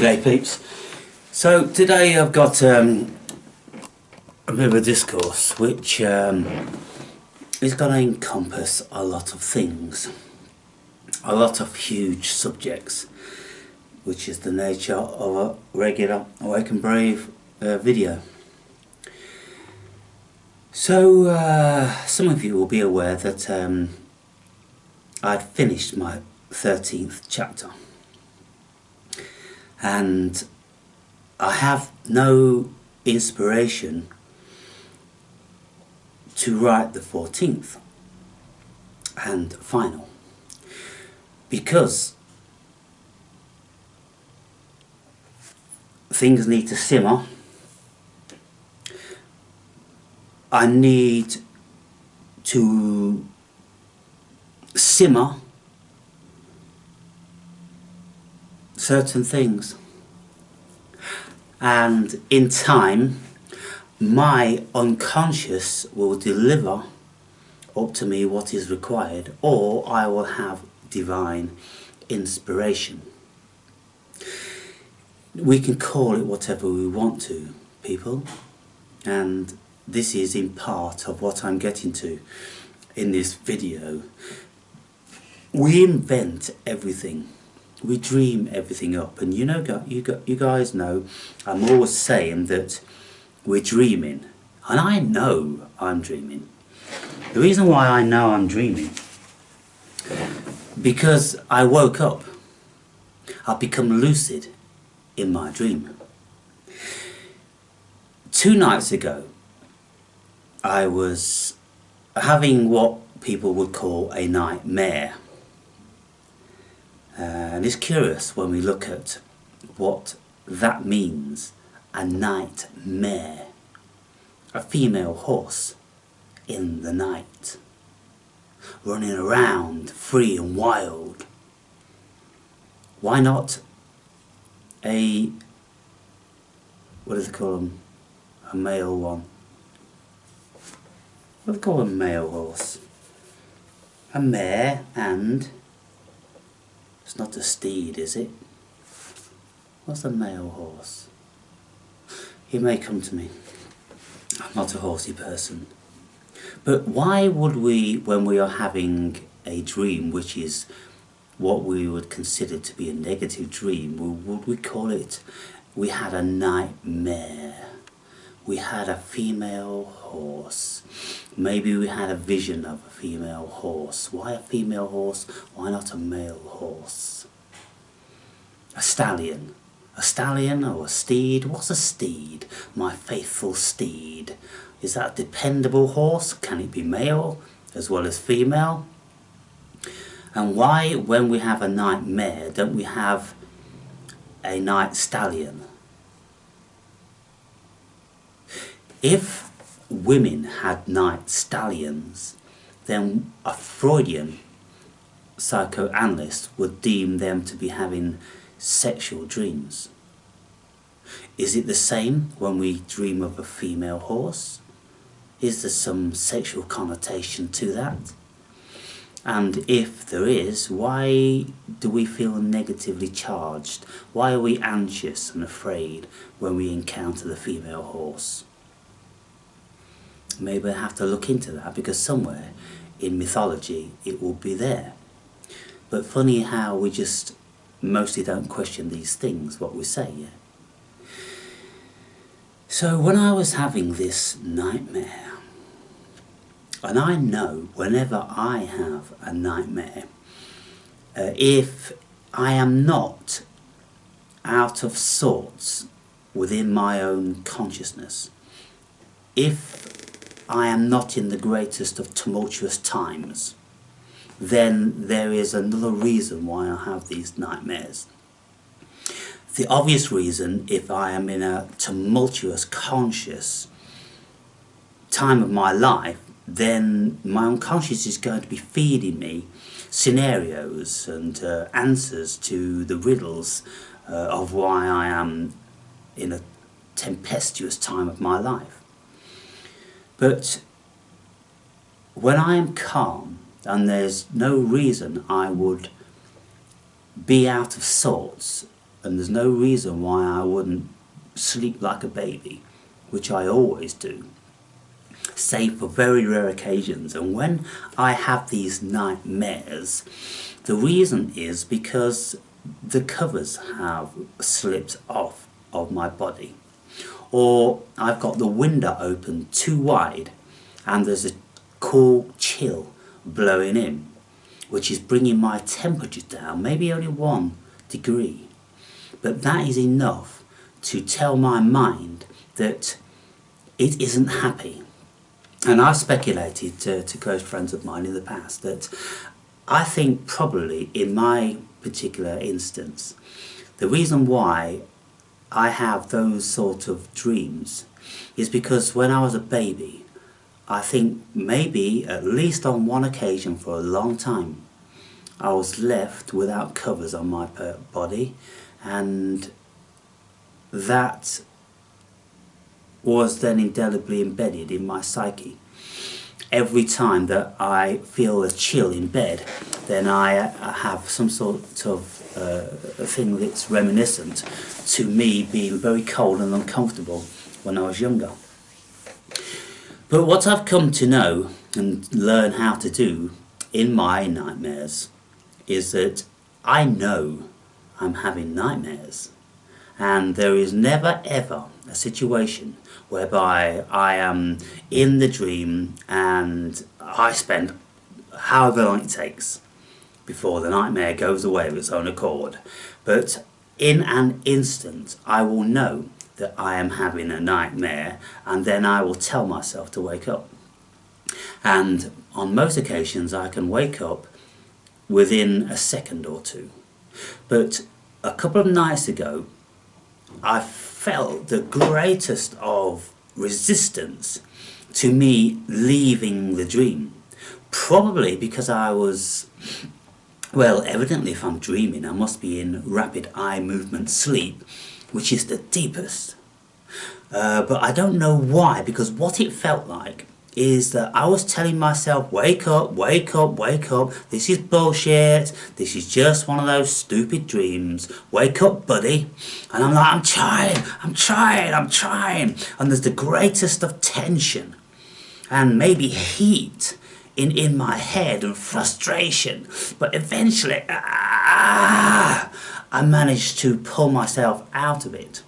G'day peeps. So today I've got a bit of a discourse which is going to encompass a lot of things, a lot of huge subjects, which is the nature of a regular Awake and Brave video. So some of you will be aware that I'd finished my 13th chapter, and I have no inspiration to write the 14th and final, because things need to simmer. I need to simmer certain things, and in time my unconscious will deliver up to me what is required, or I will have divine inspiration. We can call it whatever we want to, people, and this is in part of what I'm getting to in this video. We invent everything. We dream everything up, and you guys know I'm always saying that we're dreaming, and I know I'm dreaming. The reason why I know I'm dreaming, because I woke up. I've become lucid in my dream. 2 nights ago I was having what people would call a nightmare. And it's curious when we look at what that means, a nightmare. A female horse in the night, running around free and wild. Why not a, what do they call them, a male one? What do they call a male horse? A mare, and it's not a steed, is it? What's a male horse? It may come to me. I'm not a horsey person. But why would we, when we are having a dream which is what we would consider to be a negative dream, would we call it, we had a nightmare? We had a female horse. Maybe we had a vision of a female horse. Why a female horse? Why not a male horse? A stallion. A stallion or a steed? What's a steed? My faithful steed. Is that a dependable horse? Can it be male as well as female? And why, when we have a nightmare, don't we have a night stallion? If women had night stallions, then a Freudian psychoanalyst would deem them to be having sexual dreams. Is it the same when we dream of a female horse? Is there some sexual connotation to that? And if there is, why do we feel negatively charged? Why are we anxious and afraid when we encounter the female horse? Maybe I have to look into that, because somewhere in mythology it will be there. But funny how we just mostly don't question these things, what we say, yeah? So when I was having this nightmare, and I know whenever I have a nightmare, if I am not out of sorts within my own consciousness, if I am not in the greatest of tumultuous times, then there is another reason why I have these nightmares. The obvious reason, if I am in a tumultuous, conscious time of my life, then my unconscious is going to be feeding me scenarios and answers to the riddles of why I am in a tempestuous time of my life. But when I am calm, and there's no reason I would be out of sorts and there's no reason why I wouldn't sleep like a baby, which I always do, save for very rare occasions. And when I have these nightmares, the reason is because the covers have slipped off of my body, or I've got the window open too wide and there's a cool chill blowing in, which is bringing my temperature down, maybe only 1 degree. But that is enough to tell my mind that it isn't happy. And I've speculated to close friends of mine in the past that I think probably in my particular instance, the reason why I have those sort of dreams is because when I was a baby, I think maybe at least on one occasion for a long time, I was left without covers on my body, and that was then indelibly embedded in my psyche. Every time that I feel a chill in bed, then I have some sort of a thing that's reminiscent to me being very cold and uncomfortable when I was younger. But what I've come to know and learn how to do in my nightmares is that I know I'm having nightmares, and there is never ever a situation whereby I am in the dream and I spend however long it takes before the nightmare goes away of its own accord. But in an instant I will know that I am having a nightmare, and then I will tell myself to wake up. And on most occasions I can wake up within a second or two. But a couple of nights ago I felt the greatest of resistance to me leaving the dream. Probably because I was, well, evidently if I'm dreaming I must be in rapid eye movement sleep, which is the deepest. But I don't know why, because what it felt like is that I was telling myself, wake up, wake up, wake up, this is bullshit, this is just one of those stupid dreams, wake up buddy. And I'm like, I'm trying, and there's the greatest of tension and maybe heat in my head and frustration, but eventually I managed to pull myself out of it.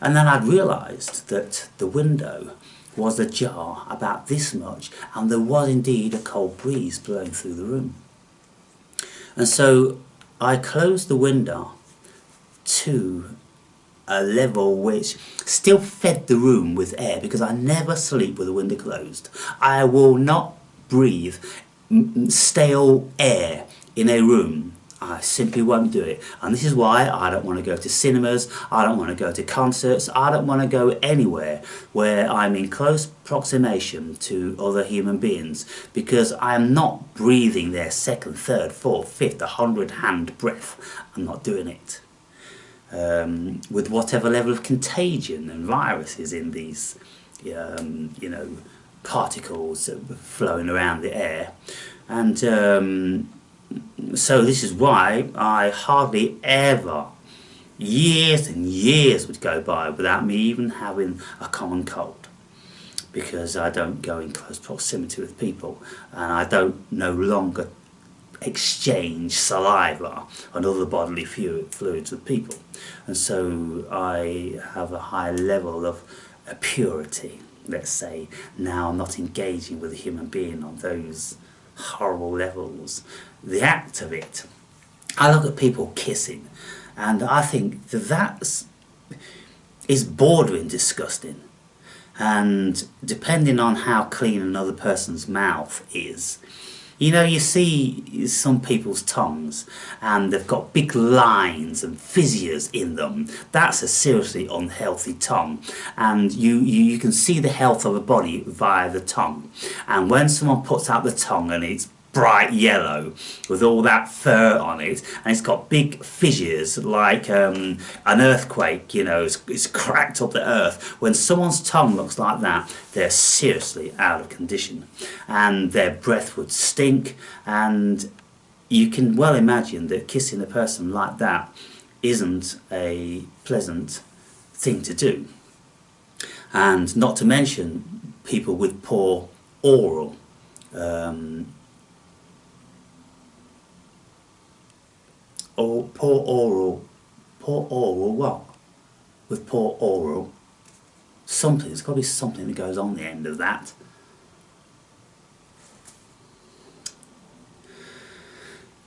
And then I realised that the window was ajar about this much, and there was indeed a cold breeze blowing through the room. And so I closed the window to a level which still fed the room with air, because I never sleep with the window closed. I will not breathe stale air in a room. I simply won't do it. And this is why I don't want to go to cinemas, I don't want to go to concerts, I don't want to go anywhere where I'm in close proximation to other human beings, because I am not breathing their second, third, fourth, fifth, 100-hand breath. I'm not doing it. With whatever level of contagion and virus is in these, particles flowing around the air. And so this is why I hardly ever, years and years would go by without me even having a common cold, because I don't go in close proximity with people, and I don't no longer exchange saliva and other bodily fluids with people. And so I have a high level of purity, let's say. Now I'm not engaging with a human being on those horrible levels. The act of it, I look at people kissing and I think that is bordering disgusting, and depending on how clean another person's mouth is, you see some people's tongues and they've got big lines and fissures in them. That's a seriously unhealthy tongue, and you can see the health of a body via the tongue. And when someone puts out the tongue and it's bright yellow with all that fur on it, and it's got big fissures like an earthquake, it's cracked up the earth. When someone's tongue looks like that, they're seriously out of condition, and their breath would stink. And you can well imagine that kissing a person like that isn't a pleasant thing to do. And not to mention people with poor oral or poor oral what? With poor oral something, there's got to be something that goes on the end of that.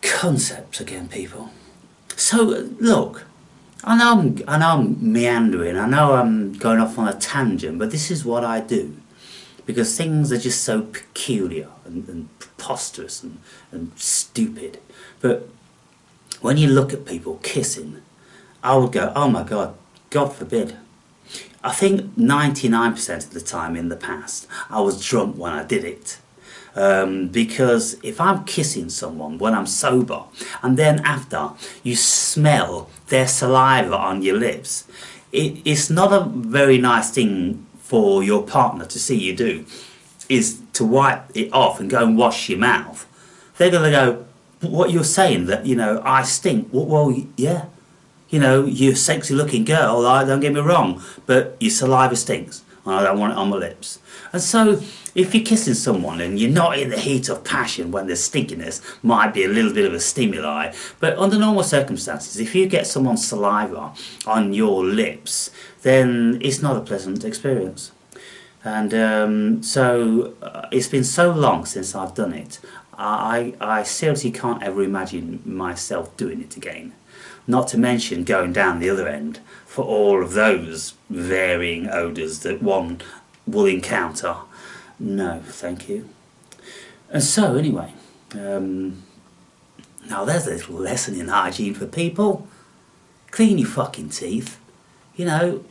Concepts again, people. So look, I know I'm meandering, I know I'm going off on a tangent, but this is what I do because things are just so peculiar and preposterous and stupid. But when you look at people kissing, I would go, oh my God, God forbid. I think 99% of the time in the past I was drunk when I did it. Because if I'm kissing someone when I'm sober and then after you smell their saliva on your lips, it's not a very nice thing for your partner to see you do, is to wipe it off and go and wash your mouth. They're going to go, what you're saying, that, you know, I stink. Well, yeah, you know, you're a sexy looking girl, don't get me wrong, but your saliva stinks and I don't want it on my lips. And so if you're kissing someone and you're not in the heat of passion when the stinkiness might be a little bit of a stimuli, but under normal circumstances, if you get someone's saliva on your lips, then it's not a pleasant experience. And so it's been so long since I've done it, I seriously can't ever imagine myself doing it again. Not to mention going down the other end for all of those varying odours that one will encounter. No, thank you. And so, anyway, now there's a little lesson in hygiene for people. Clean your fucking teeth. You know,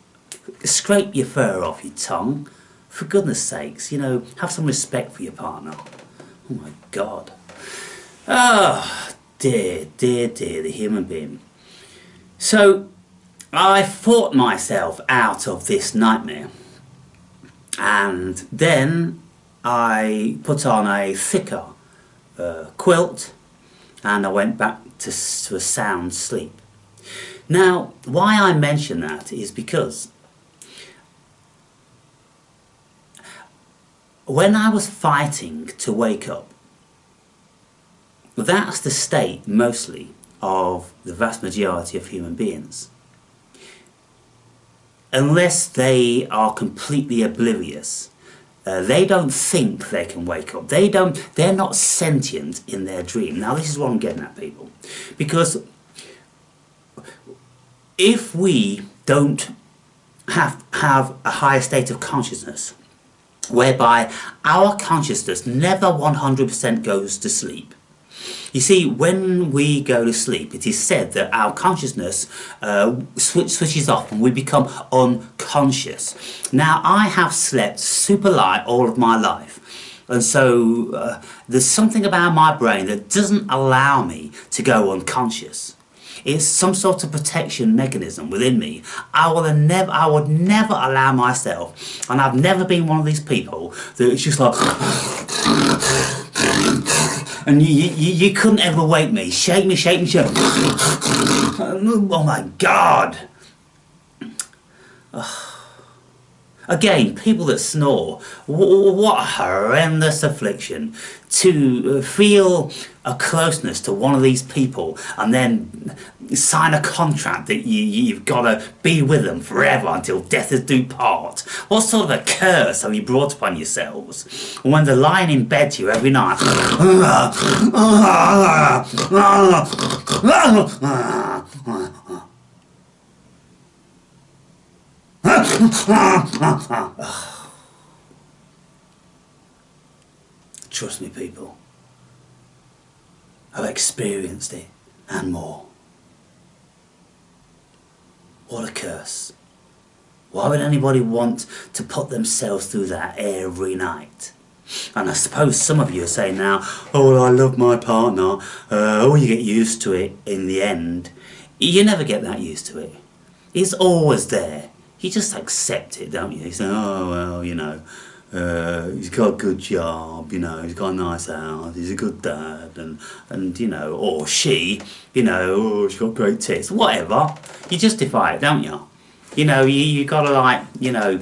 scrape your fur off your tongue. For goodness sakes, you know, have some respect for your partner. Oh my God. Oh, dear, dear, dear, the human being. So, I fought myself out of this nightmare. And then I put on a thicker quilt and I went back to a sound sleep. Now, why I mention that is because when I was fighting to wake up, that's the state mostly of the vast majority of human beings. Unless they are completely oblivious, they don't think they can wake up. They're not sentient in their dream. Now this is what I'm getting at, people. Because if we don't have a higher state of consciousness, whereby our consciousness never 100% goes to sleep. You see, when we go to sleep, it is said that our consciousness switches off and we become unconscious. Now, I have slept super light all of my life. And so there's something about my brain that doesn't allow me to go unconscious. It's some sort of protection mechanism within me. I would never allow myself, and I've never been one of these people that it's just like, and you couldn't ever wake me. Shake me, shake me, shake me. Oh my God. Again, people that snore, what a horrendous affliction to feel a closeness to one of these people and then sign a contract that you've got to be with them forever until death us do part. What sort of a curse have you brought upon yourselves when they're lying in bed to you every night? Trust me, people, I've experienced it and more. What a curse. Why would anybody want to put themselves through that every night? And I suppose some of you are saying now, oh, well, I love my partner. Oh, you get used to it in the end. You never get that used to it. It's always there. You just accept it, don't you? You say, oh, well, you know, he's got a good job, you know, he's got a nice house, he's a good dad, and you know, or she, you know, oh, she's got great tits, whatever. You justify it, don't you? You know, you gotta, like, you know,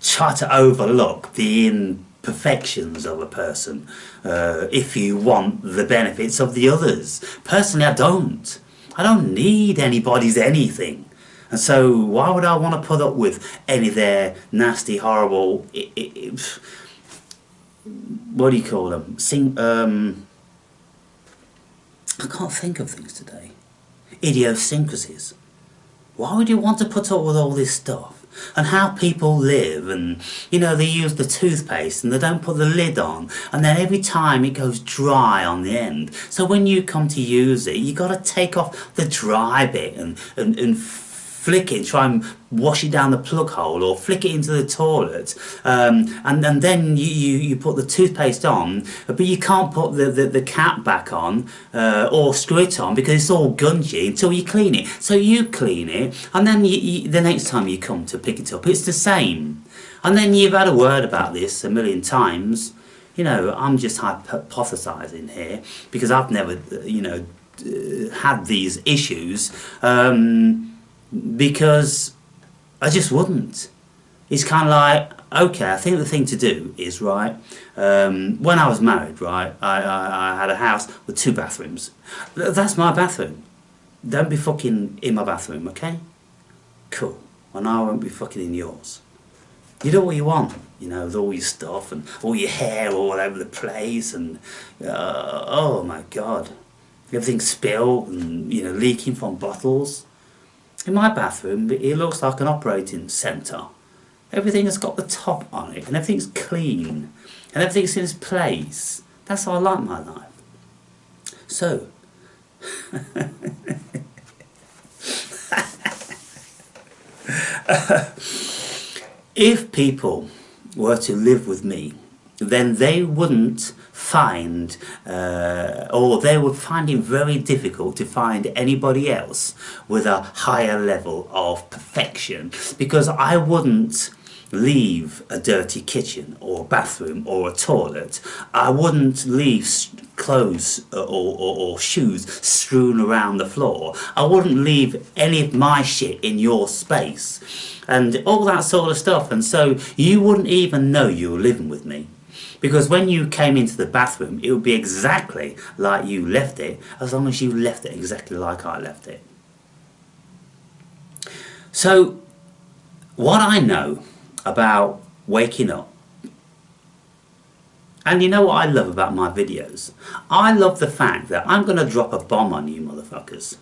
try to overlook the imperfections of a person if you want the benefits of the others. Personally, I don't. I don't need anybody's anything. And so why would I want to put up with any of their nasty, horrible, what do you call them? I can't think of things today. Idiosyncrasies. Why would you want to put up with all this stuff? And how people live, and you know, they use the toothpaste and they don't put the lid on, and then every time it goes dry on the end. So when you come to use it, you got to take off the dry bit and flick it, try and wash it down the plug hole, or flick it into the toilet, and then you put the toothpaste on, but you can't put the cap back on or screw it on because it's all gungy until you clean it. So you clean it, and then the next time you come to pick it up, it's the same. And then you've had a word about this a million times. You know, I'm just hypothesizing here because I've never, you know, had these issues. Because I just wouldn't. It's kind of like, okay, I think the thing to do is, right, when I was married, right, I had a house with 2 bathrooms. That's my bathroom. Don't be fucking in my bathroom, okay? Cool. And I won't be fucking in yours. You do what you want, you know, with all your stuff and all your hair all over the place, and oh my God, everything's spilled and, you know, leaking from bottles. In my bathroom, it looks like an operating centre. Everything has got the top on it, and everything's clean, and everything's in its place. That's how I like my life. So, if people were to live with me, then they wouldn't find, or they would find it very difficult to find anybody else with a higher level of perfection, because I wouldn't leave a dirty kitchen or bathroom or a toilet. I wouldn't leave clothes or shoes strewn around the floor. I wouldn't leave any of my shit in your space and all that sort of stuff. And so you wouldn't even know you were living with me. Because when you came into the bathroom, it would be exactly like you left it, as long as you left it exactly like I left it. So, what I know about waking up, and you know what I love about my videos? I love the fact that I'm going to drop a bomb on you motherfuckers.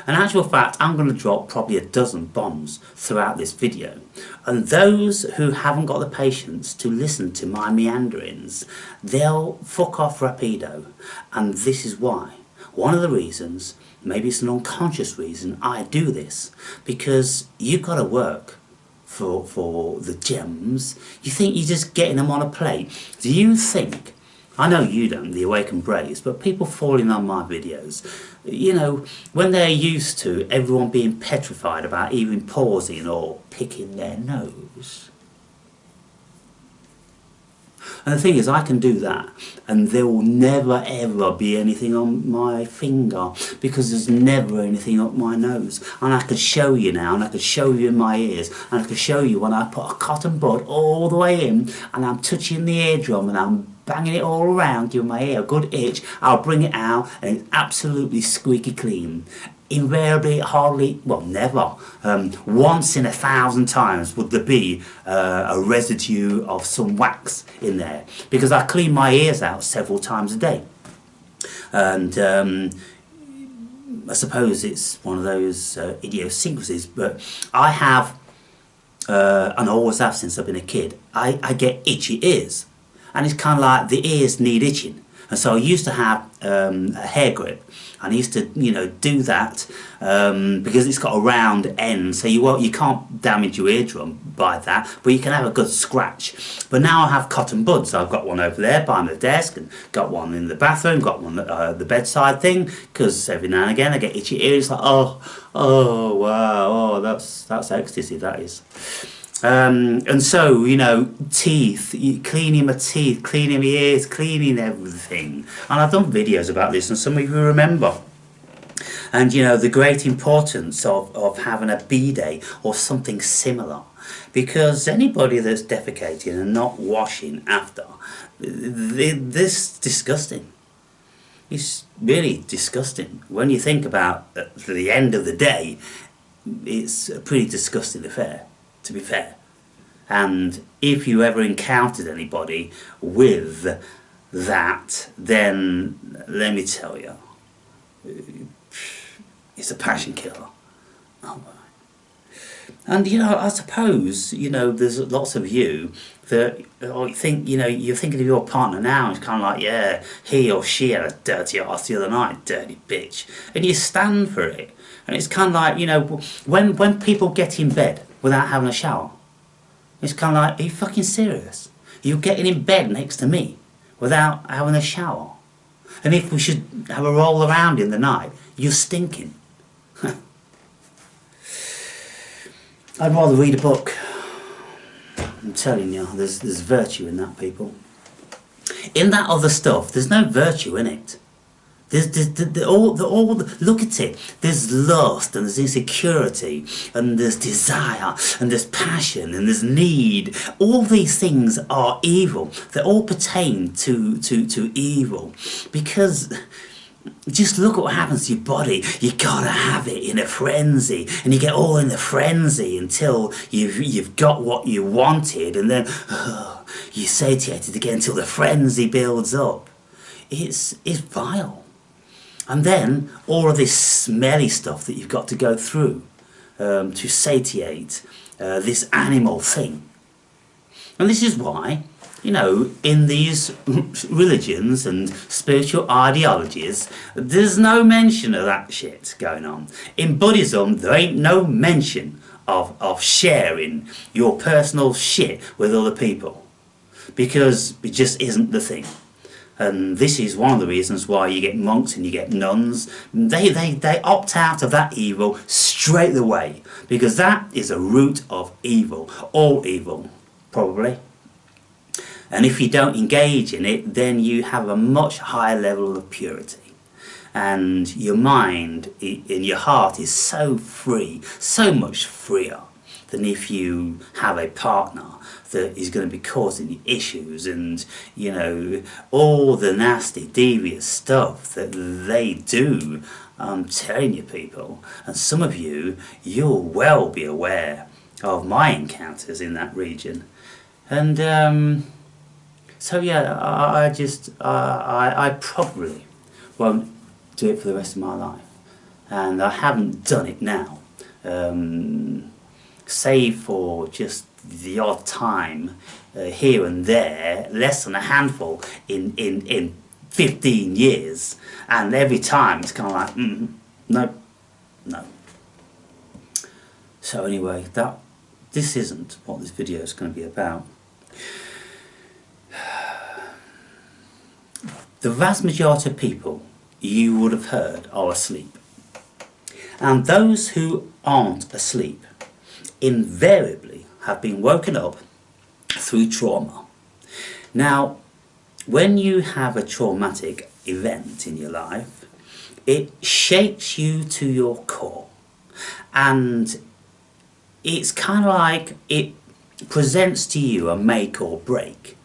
In actual fact, I'm going to drop probably a dozen bombs throughout this video. And those who haven't got the patience to listen to my meanderings, they'll fuck off rapido. And this is why. One of the reasons, maybe it's an unconscious reason, I do this. Because you've got to work for the gems. You think you're just getting them on a plate. Do you think, I know you don't, the Awakened Braves, but people falling on my videos, you know, when they're used to everyone being petrified about even pausing or picking their nose. And the thing is, I can do that, and there will never ever be anything on my finger, because there's never anything up my nose. And I could show you now, and I could show you in my ears, and I could show you when I put a cotton bud all the way in, and I'm touching the eardrum, and I'm banging it all around, giving my ear a good itch. I'll bring it out, and it's absolutely squeaky clean. Invariably, hardly, well, never, once in 1,000 times would there be a residue of some wax in there, because I clean my ears out several times a day. And I suppose it's one of those idiosyncrasies, but I have, and I always have since I've been a kid, I get itchy ears, and it's kind of like the ears need itching. And so I used to have a hair grip, and I used to, you know, do that because it's got a round end, so you can't damage your eardrum by that, but you can have a good scratch. But now I have cotton buds. I've got one over there by my desk, and got one in the bathroom, got one at the bedside thing, because every now and again I get itchy ears. Like, oh wow, oh that's ecstasy, that is. And so, you know, teeth, cleaning my teeth, cleaning my ears, cleaning everything. And I've done videos about this, and some of you remember. And, you know, the great importance of having a bidet or something similar. Because anybody that's defecating and not washing after, this is disgusting. It's really disgusting. When you think about the end of the day, it's a pretty disgusting affair, to be fair. And if you ever encountered anybody with that, then let me tell you, it's a passion killer. Oh, and you know, I suppose, you know, there's lots of you that you think, you know, you're thinking of your partner now, it's kind of like, yeah, he or she had a dirty arse the other night, dirty bitch, and you stand for it. And it's kind of like, you know, when people get in bed without having a shower, it's kind of like, are you fucking serious? You're getting in bed next to me without having a shower. And if we should have a roll around in the night, you're stinking. I'd rather read a book. I'm telling you, there's virtue in that, people. In that other stuff, there's no virtue in it. Look at it. There's lust, and there's insecurity, and there's desire, and there's passion, and there's need. All these things are evil. They all pertain to evil. Because just look at what happens to your body. You gotta have it in a frenzy, and you get all in the frenzy until you've got what you wanted, and then you're satiated again until the frenzy builds up. It's vile. And then all of this smelly stuff that you've got to go through to satiate this animal thing. And this is why, you know, in these religions and spiritual ideologies, there's no mention of that shit going on. In Buddhism, there ain't no mention of sharing your personal shit with other people, because it just isn't the thing. And this is one of the reasons why you get monks and you get nuns. They opt out of that evil straight away, because that is a root of evil, all evil, probably. And if you don't engage in it, then you have a much higher level of purity. And your mind and your heart is so free, so much freer than if you have a partner that is going to be causing you issues and, you know, all the nasty, devious stuff that they do. I'm telling you, people, and some of you, you'll well be aware of my encounters in that region. And so yeah, I probably won't do it for the rest of my life, and I haven't done it now, save for just the odd time here and there, less than a handful in 15 years, and every time it's kind of like, no. So anyway, this isn't what this video is going to be about. The vast majority of people you would have heard are asleep, and those who aren't asleep invariably have been woken up through trauma. Now, when you have a traumatic event in your life, it shakes you to your core, and it's kind of like it presents to you a make or break.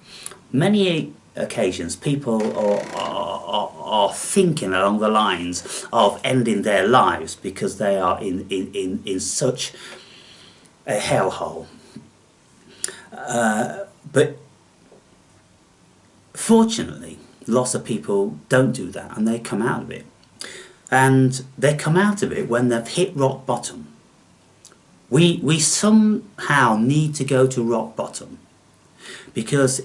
Many occasions people are thinking along the lines of ending their lives because they are in such a hellhole. But fortunately, lots of people don't do that, and they come out of it. And they come out of it when they've hit rock bottom. We somehow need to go to rock bottom, because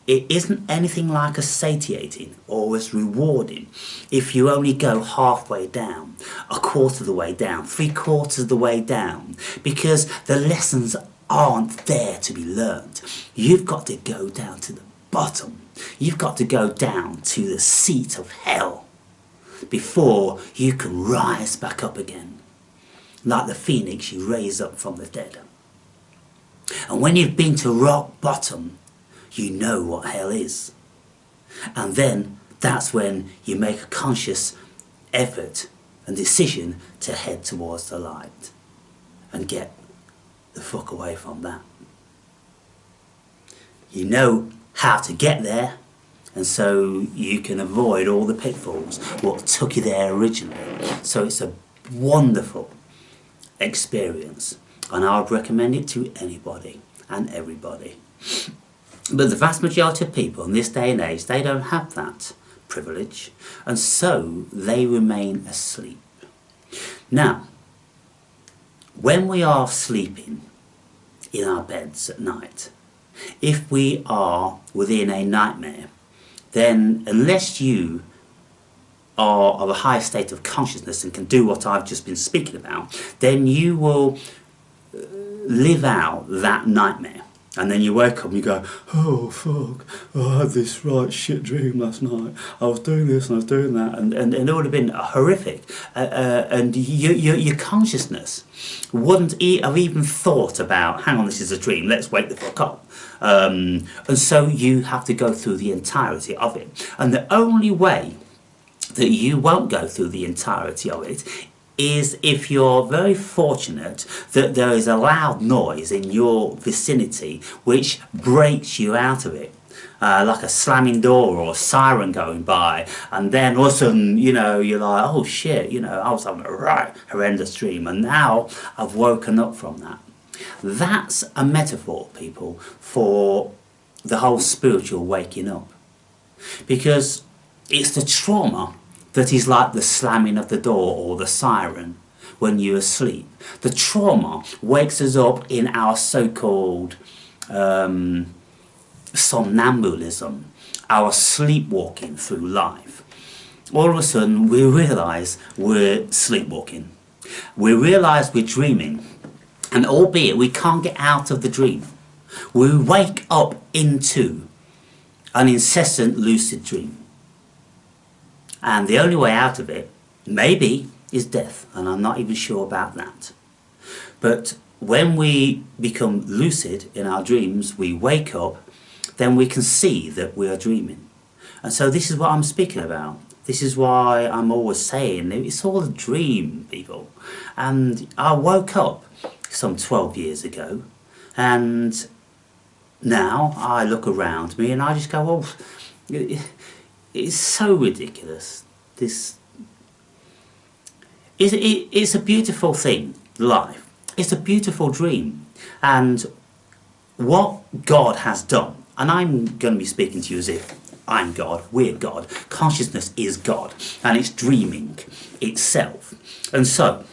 it isn't anything like as satiating or as rewarding if you only go halfway down, a quarter of the way down, 3/4 of the way down, because the lessons aren't there to be learned. You've got to go down to the bottom. You've got to go down to the seat of hell before you can rise back up again. Like the phoenix, you raise up from the dead. And when you've been to rock bottom, you know what hell is. And then that's when you make a conscious effort and decision to head towards the light and get the fuck away from that. You know how to get there, and so you can avoid all the pitfalls what took you there originally. So it's a wonderful experience, and I would recommend it to anybody and everybody. But the vast majority of people in this day and age, they don't have that privilege, and so they remain asleep. Now, when we are sleeping in our beds at night, if we are within a nightmare, then unless you are of a higher state of consciousness and can do what I've just been speaking about, then you will live out that nightmare. And then you wake up and you go, oh fuck, I had this right shit dream last night. I was doing this and I was doing that, and it would have been horrific. And your consciousness wouldn't have even thought about, hang on, this is a dream, let's wake the fuck up. And so you have to go through the entirety of it. And the only way that you won't go through the entirety of it is if you're very fortunate that there is a loud noise in your vicinity which breaks you out of it. Like a slamming door or a siren going by, and then all of a sudden, you know, you're like, oh shit, you know, I was having a right horrendous dream and now I've woken up from that. That's a metaphor, people, for the whole spiritual waking up. Because it's the trauma that is like the slamming of the door or the siren when you're asleep. The trauma wakes us up in our so-called somnambulism, our sleepwalking through life. All of a sudden we realise we're sleepwalking. We realise we're dreaming, and albeit we can't get out of the dream, we wake up into an incessant lucid dream. And the only way out of it, maybe, is death, and I'm not even sure about that. But when we become lucid in our dreams, we wake up, then we can see that we are dreaming. And so this is what I'm speaking about. This is why I'm always saying, it's all a dream, people. And I woke up some 12 years ago, and now I look around me and I just go, oh, it's so ridiculous. It's a beautiful thing, life. It's a beautiful dream. And what God has done, and I'm going to be speaking to you as if I'm God, we're God, consciousness is God, and it's dreaming itself. And so,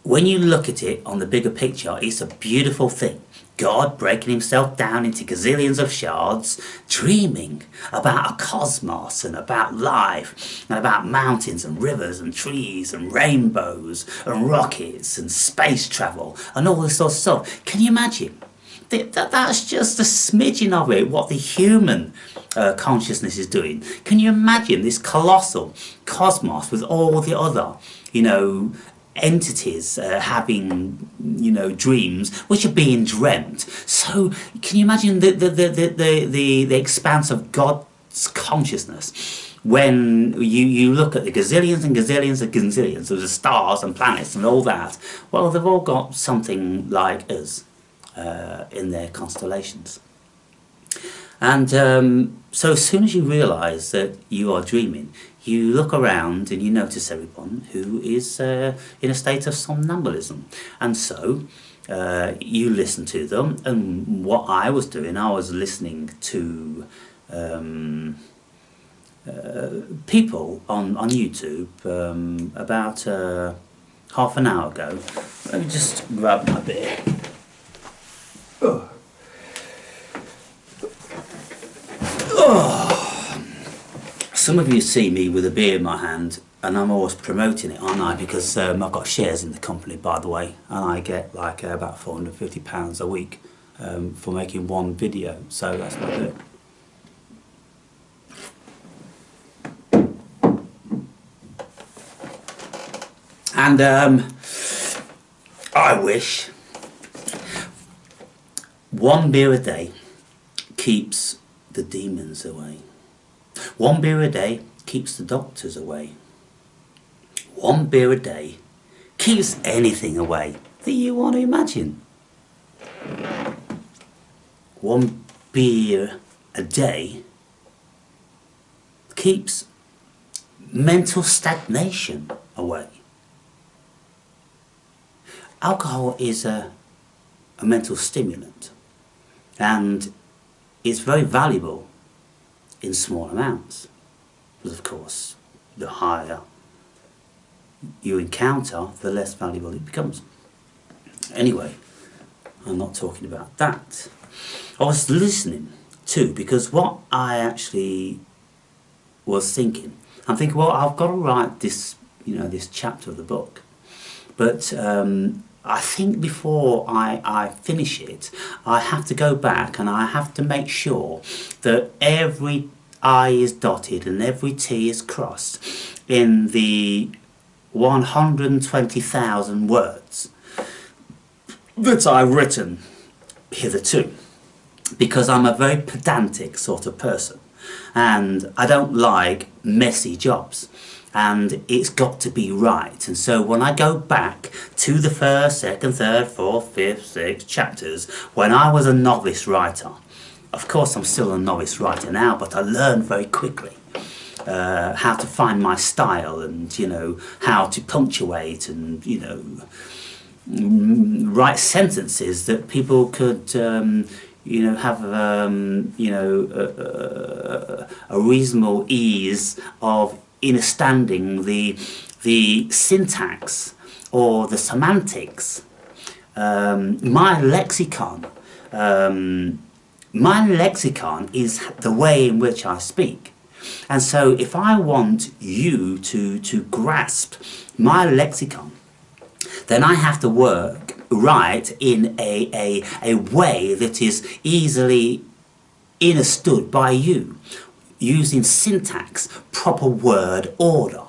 when you look at it on the bigger picture, it's a beautiful thing. God breaking himself down into gazillions of shards, dreaming about a cosmos and about life and about mountains and rivers and trees and rainbows and rockets and space travel and all this sort of stuff. Can you imagine? That's just a smidgen of it, what the human consciousness is doing. Can you imagine this colossal cosmos with all the other, you know, entities having, you know, dreams which are being dreamt? So can you imagine the expanse of God's consciousness when you look at the gazillions and gazillions and gazillions of the stars and planets and all that? Well, they've all got something like us in their constellations. And so as soon as you realise that you are dreaming, you look around and you notice everyone who is in a state of somnambulism. And so you listen to them, and what I was doing, I was listening to people on YouTube about half an hour ago. Let me just grab my beer. Oh. Some of you see me with a beer in my hand, and I'm always promoting it, aren't I? Because I've got shares in the company, by the way, and I get like about £450 a week for making one video, so that's what I do. And I wish one beer a day keeps the demons away. One beer a day keeps the doctors away. One beer a day keeps anything away that you want to imagine. One beer a day keeps mental stagnation away. Alcohol is a mental stimulant, and it's very valuable in small amounts, because of course the higher you encounter, the less valuable it becomes. Anyway, I'm not talking about that. I was listening too, because what I actually was thinking, I'm thinking, well, I've got to write this, this chapter of the book, but I think before I finish it, I have to go back and I have to make sure that every I is dotted and every T is crossed in the 120,000 words that I've written hitherto, because I'm a very pedantic sort of person and I don't like messy jobs, and it's got to be right. And so when I go back to the first, second, third, fourth, fifth, sixth chapters, when I was a novice writer, of course I'm still a novice writer now, but I learned very quickly how to find my style, and how to punctuate, and write sentences that people could have a reasonable ease of understanding the syntax or the semantics. My lexicon is the way in which I speak. And so if I want you to grasp my lexicon, then I have to write in a way that is easily understood by you, using syntax, proper word order,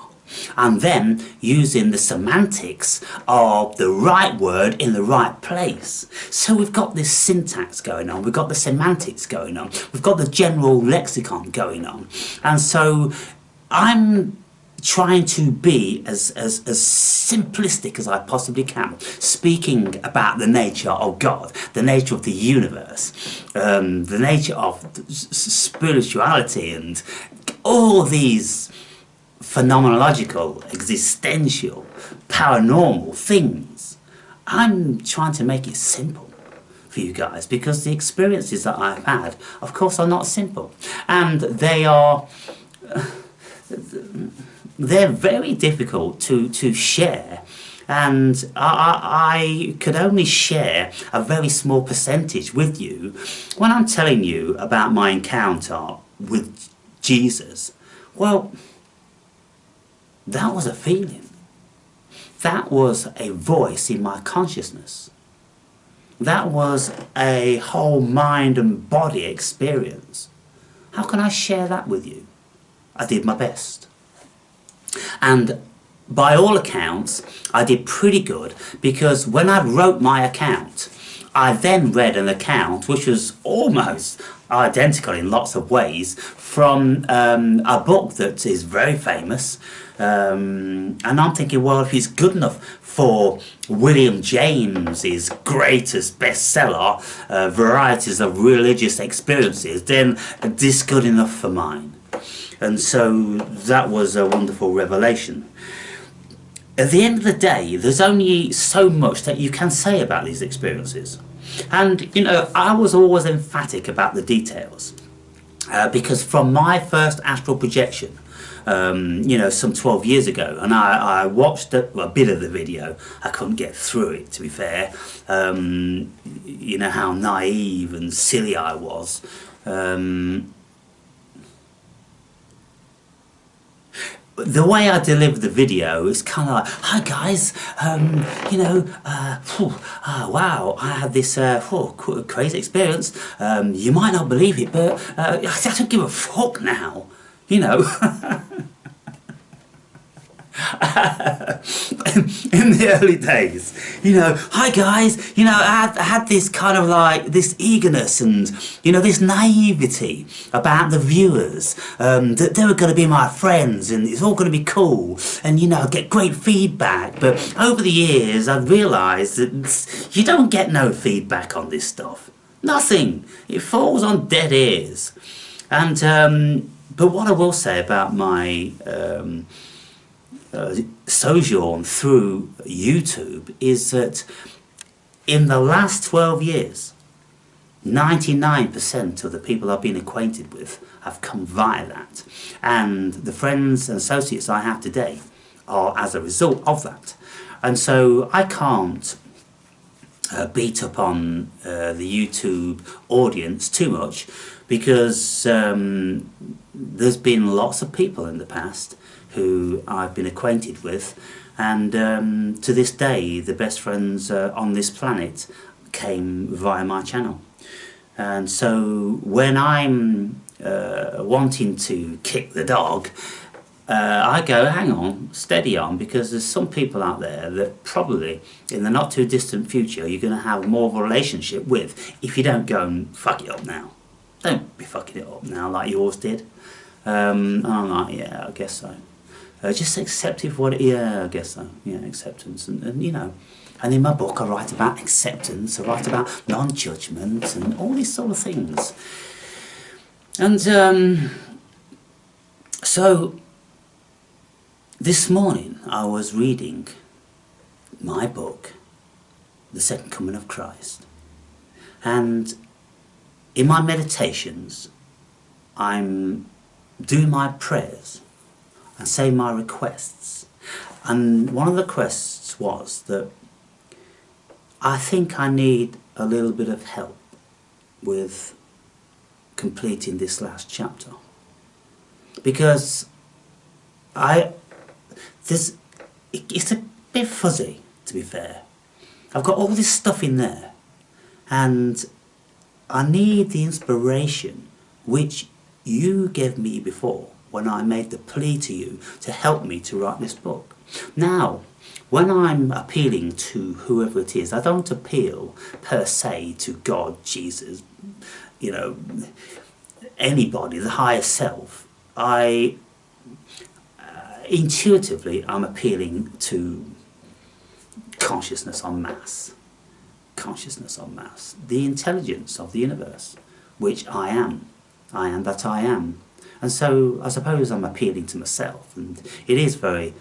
and then using the semantics of the right word in the right place. So we've got this syntax going on, we've got the semantics going on, we've got the general lexicon going on, and so I'm trying to be as simplistic as I possibly can, speaking about the nature of God, the nature of the universe, the nature of spirituality, and all these phenomenological, existential, paranormal things. I'm trying to make it simple for you guys, because the experiences that I've had, of course, are not simple, and they're very difficult to share, and I could only share a very small percentage with you when I'm telling you about my encounter with Jesus. Well, that was a feeling. That was a voice in my consciousness. That was a whole mind and body experience. How can I share that with you? I did my best. And by all accounts, I did pretty good, because when I wrote my account, I then read an account which was almost identical in lots of ways from a book that is very famous. And I'm thinking, well, if it's good enough for William James's greatest bestseller, Varieties of Religious Experiences, then this good enough for mine. And so that was a wonderful revelation. At the end of the day, there's only so much that you can say about these experiences. And, I was always emphatic about the details. Because from my first astral projection, some 12 years ago, and I watched a bit of the video. I couldn't get through it, to be fair. You know how naive and silly I was. The way I delivered the video is kind of like, hi guys, wow, I had this crazy experience. You might not believe it, but I don't give a fuck now, in the early days, hi guys, I had this kind of like this eagerness and this naivety about the viewers, that they were going to be my friends and it's all going to be cool and get great feedback. But over the years I've realised that you don't get no feedback on this stuff. Nothing. It falls on dead ears. And but what I will say about my sojourn through YouTube is that in the last 12 years, 99% of the people I've been acquainted with have come via that. And the friends and associates I have today are as a result of that. And so I can't beat up on the YouTube audience too much, because there's been lots of people in the past who I've been acquainted with, and to this day the best friends on this planet came via my channel. And so when I'm wanting to kick the dog, I go, hang on, steady on, because there's some people out there that probably in the not too distant future you're going to have more of a relationship with if you don't go and fuck it up now. Don't be fucking it up now like yours did. And I'm like, yeah, I guess so. Just accept it for what it, yeah, I guess so. Yeah, acceptance. And and in my book I write about acceptance, I write about non-judgment and all these sort of things. And so this morning I was reading my book, The Second Coming of Christ, and in my meditations I'm doing my prayers and saying my requests, and one of the requests was that I think I need a little bit of help with completing this last chapter, because it's a bit fuzzy, to be fair. I've got all this stuff in there and I need the inspiration which you gave me before when I made the plea to you to help me to write this book. Now, when I'm appealing to whoever it is, I don't appeal per se to God, Jesus, anybody, the higher self. Intuitively I'm appealing to consciousness en masse. Consciousness en masse. The intelligence of the universe, which I am. I am that I am. And so I suppose I'm appealing to myself, and it is very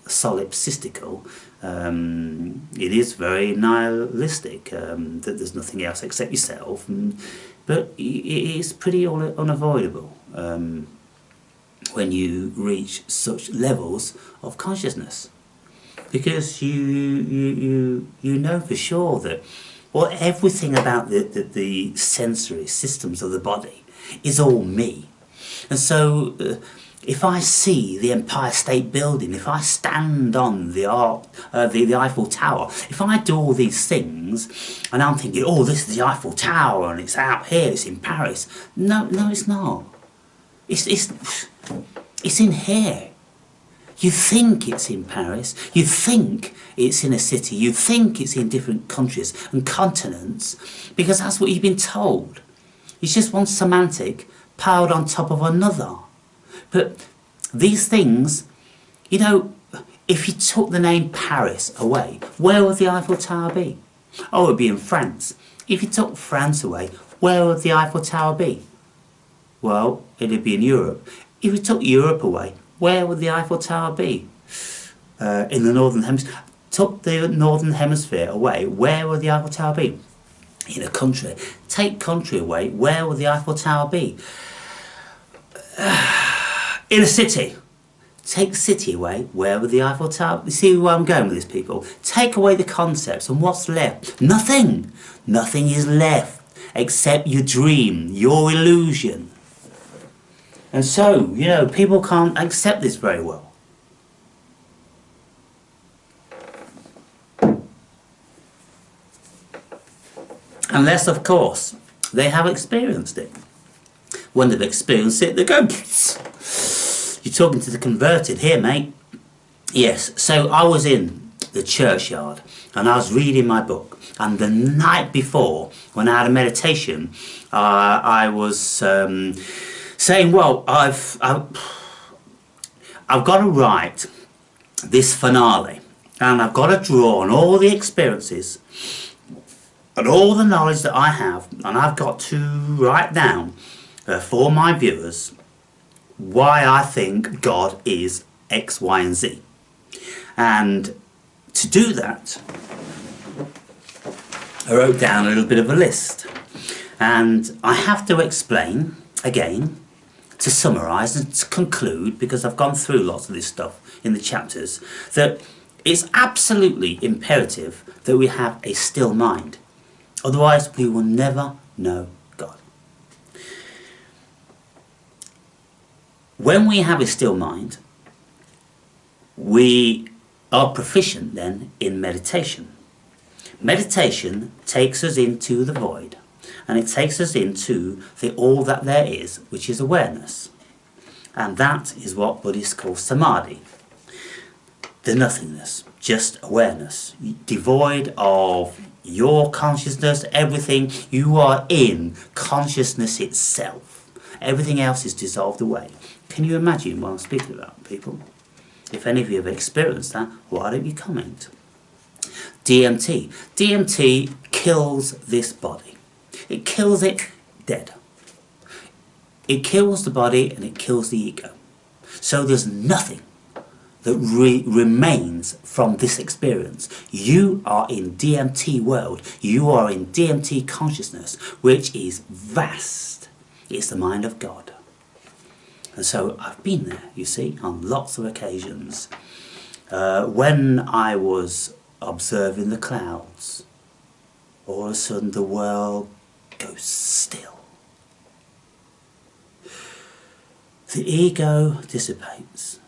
solipsistical. It is very nihilistic, that there's nothing else except yourself, but it is pretty unavoidable when you reach such levels of consciousness, because you know for sure that everything about the sensory systems of the body is all me. And so if I see the Empire State Building, if I stand on the Eiffel Tower, if I do all these things and I'm thinking, oh, this is the Eiffel Tower and it's out here, it's in Paris. No, it's not. It's in here. You think it's in Paris, you think it's in a city, you think it's in different countries and continents, because that's what you've been told. It's just one semantic piled on top of another. But these things, if you took the name Paris away, where would the Eiffel Tower be? Oh, it would be in France. If you took France away, where would the Eiffel Tower be? Well, it would be in Europe. If you took Europe away, where would the Eiffel Tower be? In the Northern Hemisphere. Took the Northern Hemisphere away, where would the Eiffel Tower be? In a country. Take country away, where would the Eiffel Tower be? In a city. Take city away, where would the Eiffel Tower be? You see where I'm going with this, people? Take away the concepts, and what's left? Nothing. Nothing is left except your dream, your illusion. And so, people can't accept this very well. Unless, of course, they have experienced it. When they've experienced it, they go, you're talking to the converted here, mate. Yes, so I was in the churchyard and I was reading my book, and the night before, when I had a meditation, I was saying, well, I've got to write this finale, and I've got to draw on all the experiences and all the knowledge that I have, and I've got to write down for my viewers why I think God is X, Y, and Z. And to do that, I wrote down a little bit of a list. And I have to explain, again, to summarise and to conclude, because I've gone through lots of this stuff in the chapters, that it's absolutely imperative that we have a still mind. Otherwise, we will never know God. When we have a still mind, we are proficient then in meditation. Meditation takes us into the void, and it takes us into the all that there is, which is awareness. And that is what Buddhists call samadhi. The nothingness, just awareness, devoid of your consciousness, everything. You are in consciousness itself. Everything else is dissolved away. Can you imagine what I'm speaking about, people? If any of you have experienced that, why don't you comment? DMT. DMT kills this body. It kills it dead. It kills the body and it kills the ego. So there's nothing that remains from this experience. You are in DMT world. You are in DMT consciousness, which is vast. It's the mind of God. And so I've been there, you see, on lots of occasions. When I was observing the clouds, all of a sudden the world goes still. The ego dissipates,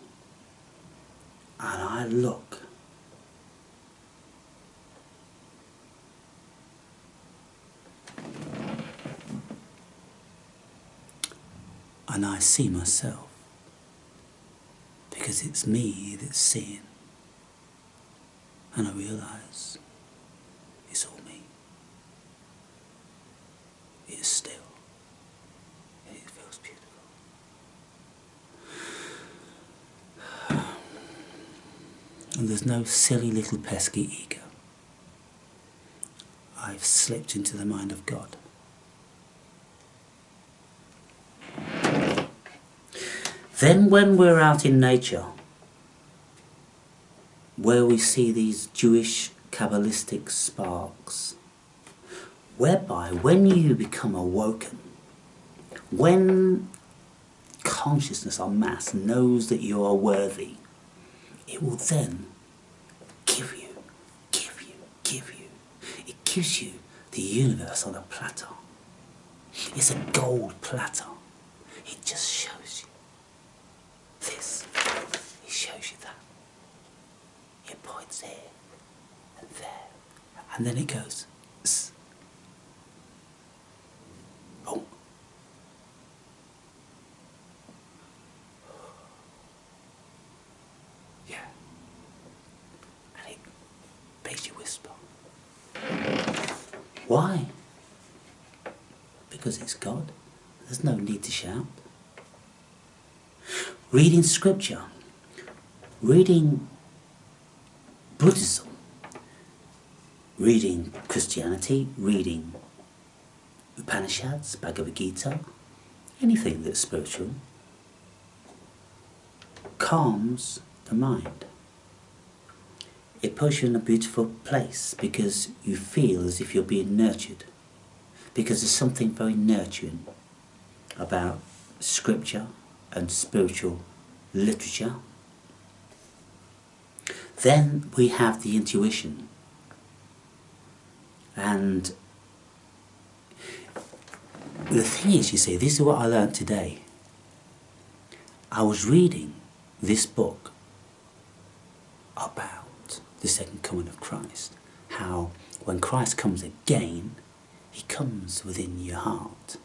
and I look. And I see myself, because it's me that's seeing, and I realise it's all me. It is still, and it feels beautiful. And there's no silly little pesky ego. I've slipped into the mind of God. Then when we're out in nature, where we see these Jewish Kabbalistic sparks, whereby when you become awoken, when consciousness en masse knows that you are worthy, it will then give you. It gives you the universe on a platter. It's a gold platter. It just shows you this. It shows you that. It points here and there. And then it goes. Boom. Yeah. And it makes you whisper. Why? Because it's God. There's no need to shout. Reading scripture, reading Buddhism, reading Christianity, reading Upanishads, Bhagavad Gita, anything that's spiritual, calms the mind. It puts you in a beautiful place because you feel as if you're being nurtured. Because there's something very nurturing about scripture and spiritual literature. Then we have the intuition. And the thing is, you see, this is what I learned today. I was reading this book about the second coming of Christ. How when Christ comes again, he comes within your heart.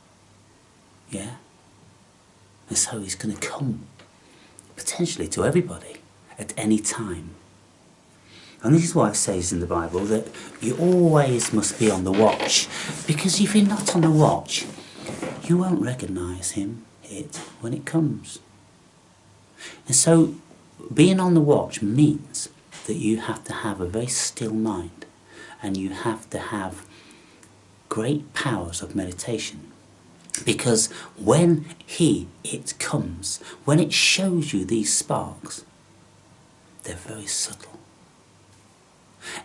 Yeah? And so he's going to come potentially to everybody at any time. And this is why it says in the Bible that you always must be on the watch, because if you're not on the watch, you won't recognise it when it comes. And so being on the watch means that you have to have a very still mind, and you have to have great powers of meditation. Because when it comes, when it shows you these sparks, they're very subtle.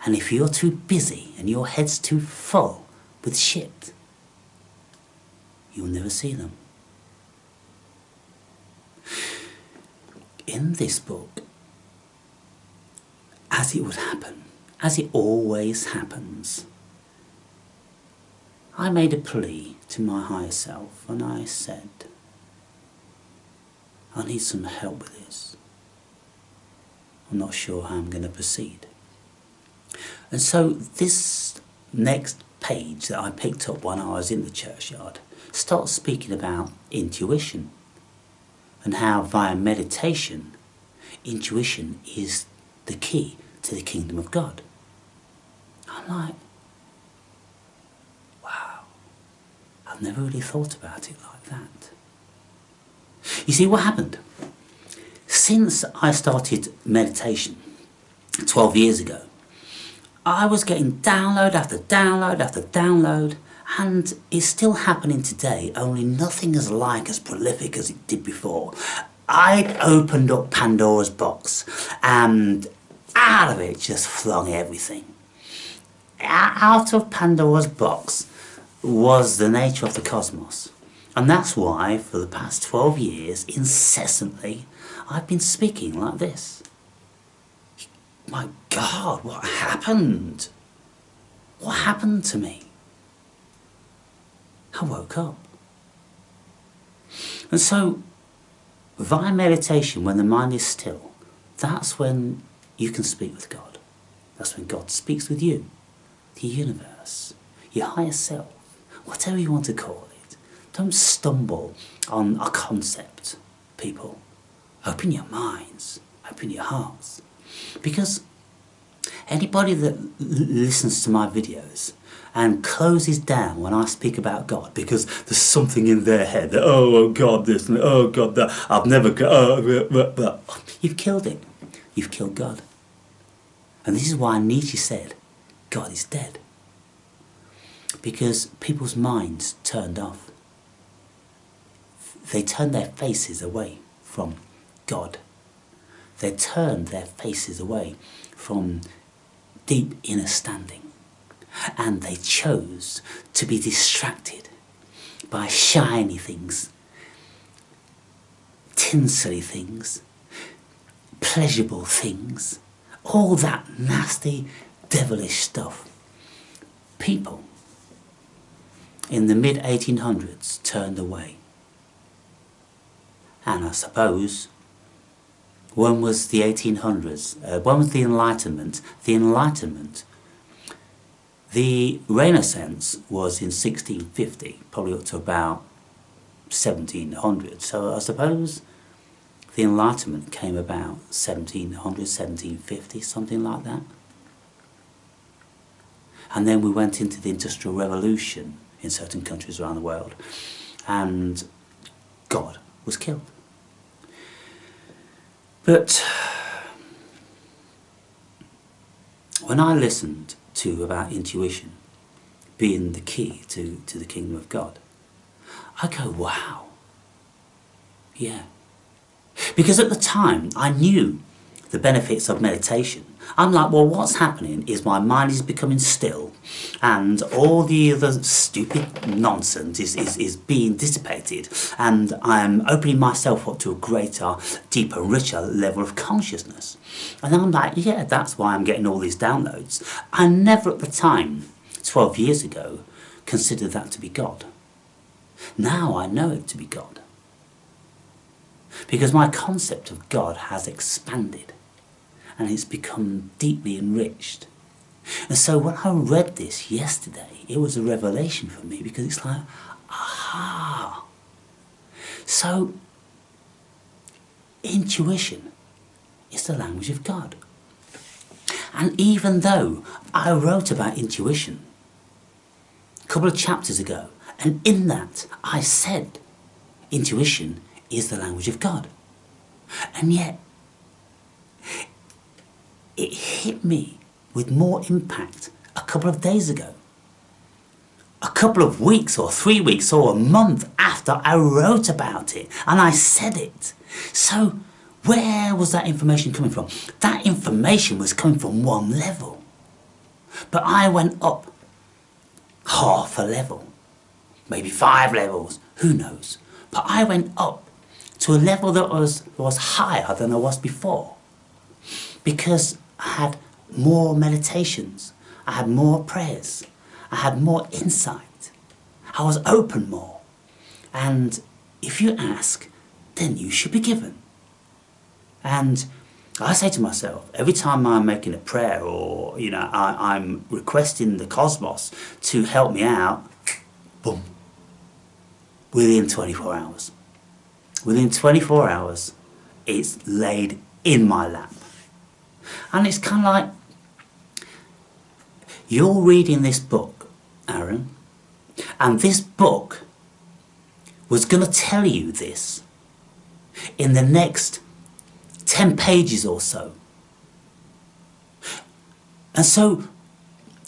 And if you're too busy and your head's too full with shit, you'll never see them. In this book, as it would happen, as it always happens, I made a plea to my higher self, and I said, I need some help with this. I'm not sure how I'm going to proceed. And so this next page that I picked up when I was in the churchyard starts speaking about intuition, and how via meditation, intuition is the key to the kingdom of God. I'm like, wow, I've never really thought about it like that. You see, what happened? Since I started meditation 12 years ago, I was getting download after download after download, and it's still happening today, only nothing is like as prolific as it did before. I opened up Pandora's box, and out of it just flung everything. Out of Pandora's box was the nature of the cosmos. And that's why, for the past 12 years, incessantly, I've been speaking like this. My God, what happened? What happened to me? I woke up. And so, via meditation, when the mind is still, that's when you can speak with God. That's when God speaks with you, the universe, your higher self, whatever you want to call it. Don't stumble on a concept, people. Open your minds, open your hearts. Because anybody that listens to my videos and closes down when I speak about God because there's something in their head that, oh God this, and oh God that, I've never, you've killed it. You've killed God. And this is why Nietzsche said, God is dead. Because people's minds turned off. They turned their faces away from God. They turned their faces away from deep inner standing. And they chose to be distracted by shiny things, tinselly things, pleasurable things, all that nasty, devilish stuff. People in the mid-1800s turned away. And I suppose, when was the 1800s? When was the Enlightenment? The Enlightenment, the Renaissance was in 1650, probably up to about 1700. So I suppose the Enlightenment came about 1700, 1750, something like that. And then we went into the Industrial Revolution in certain countries around the world, and God was killed. But when I listened to about intuition being the key to the kingdom of God, I go, wow, yeah. Because at the time I knew the benefits of meditation. I'm like, well, what's happening is my mind is becoming still, and all the other stupid nonsense is being dissipated, and I'm opening myself up to a greater, deeper, richer level of consciousness. And then I'm like, yeah, that's why I'm getting all these downloads. I never at the time, 12 years ago, considered that to be God. Now I know it to be God. Because my concept of God has expanded, and it's become deeply enriched. And so when I read this yesterday, it was a revelation for me, because it's like, aha. So, intuition is the language of God. And even though I wrote about intuition a couple of chapters ago, and in that I said intuition is the language of God, and yet it hit me with more impact a couple of days ago, a couple of weeks or 3 weeks or a month after I wrote about it and I said it. So where was that information coming from? That information was coming from one level, but I went up half a level, maybe 5 levels, who knows, but I went up to a level that was higher than I was before, because I had more meditations, I had more prayers, I had more insight, I was open more. And if you ask, then you should be given. And I say to myself, every time I'm making a prayer, or I'm requesting the cosmos to help me out, boom, within 24 hours. Within 24 hours, it's laid in my lap. And it's kind of like, you're reading this book, Aaron, and this book was going to tell you this in the next 10 pages or so. And so,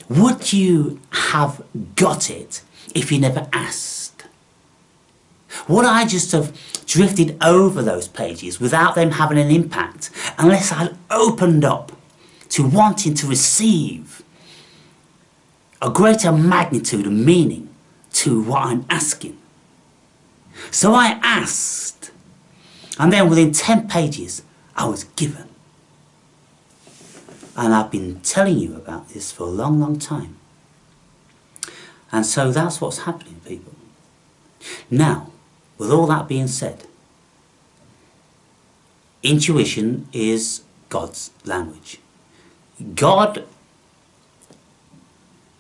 would you have got it if you never asked? Would I just have drifted over those pages without them having an impact, unless I'd opened up to wanting to receive a greater magnitude of meaning to what I'm asking? So I asked, and then within 10 pages I was given. And I've been telling you about this for a long, long time. And so that's what's happening, people. Now, with all that being said, intuition is God's language. God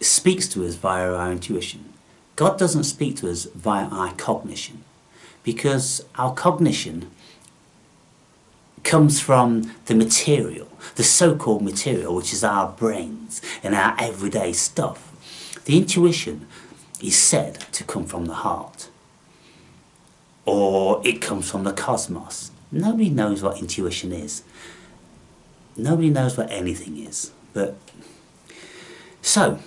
speaks to us via our intuition. God doesn't speak to us via our cognition, because our cognition comes from the material, the so-called material, which is our brains and our everyday stuff. The intuition is said to come from the heart, or it comes from the cosmos. Nobody knows what intuition is. Nobody knows what anything is. But so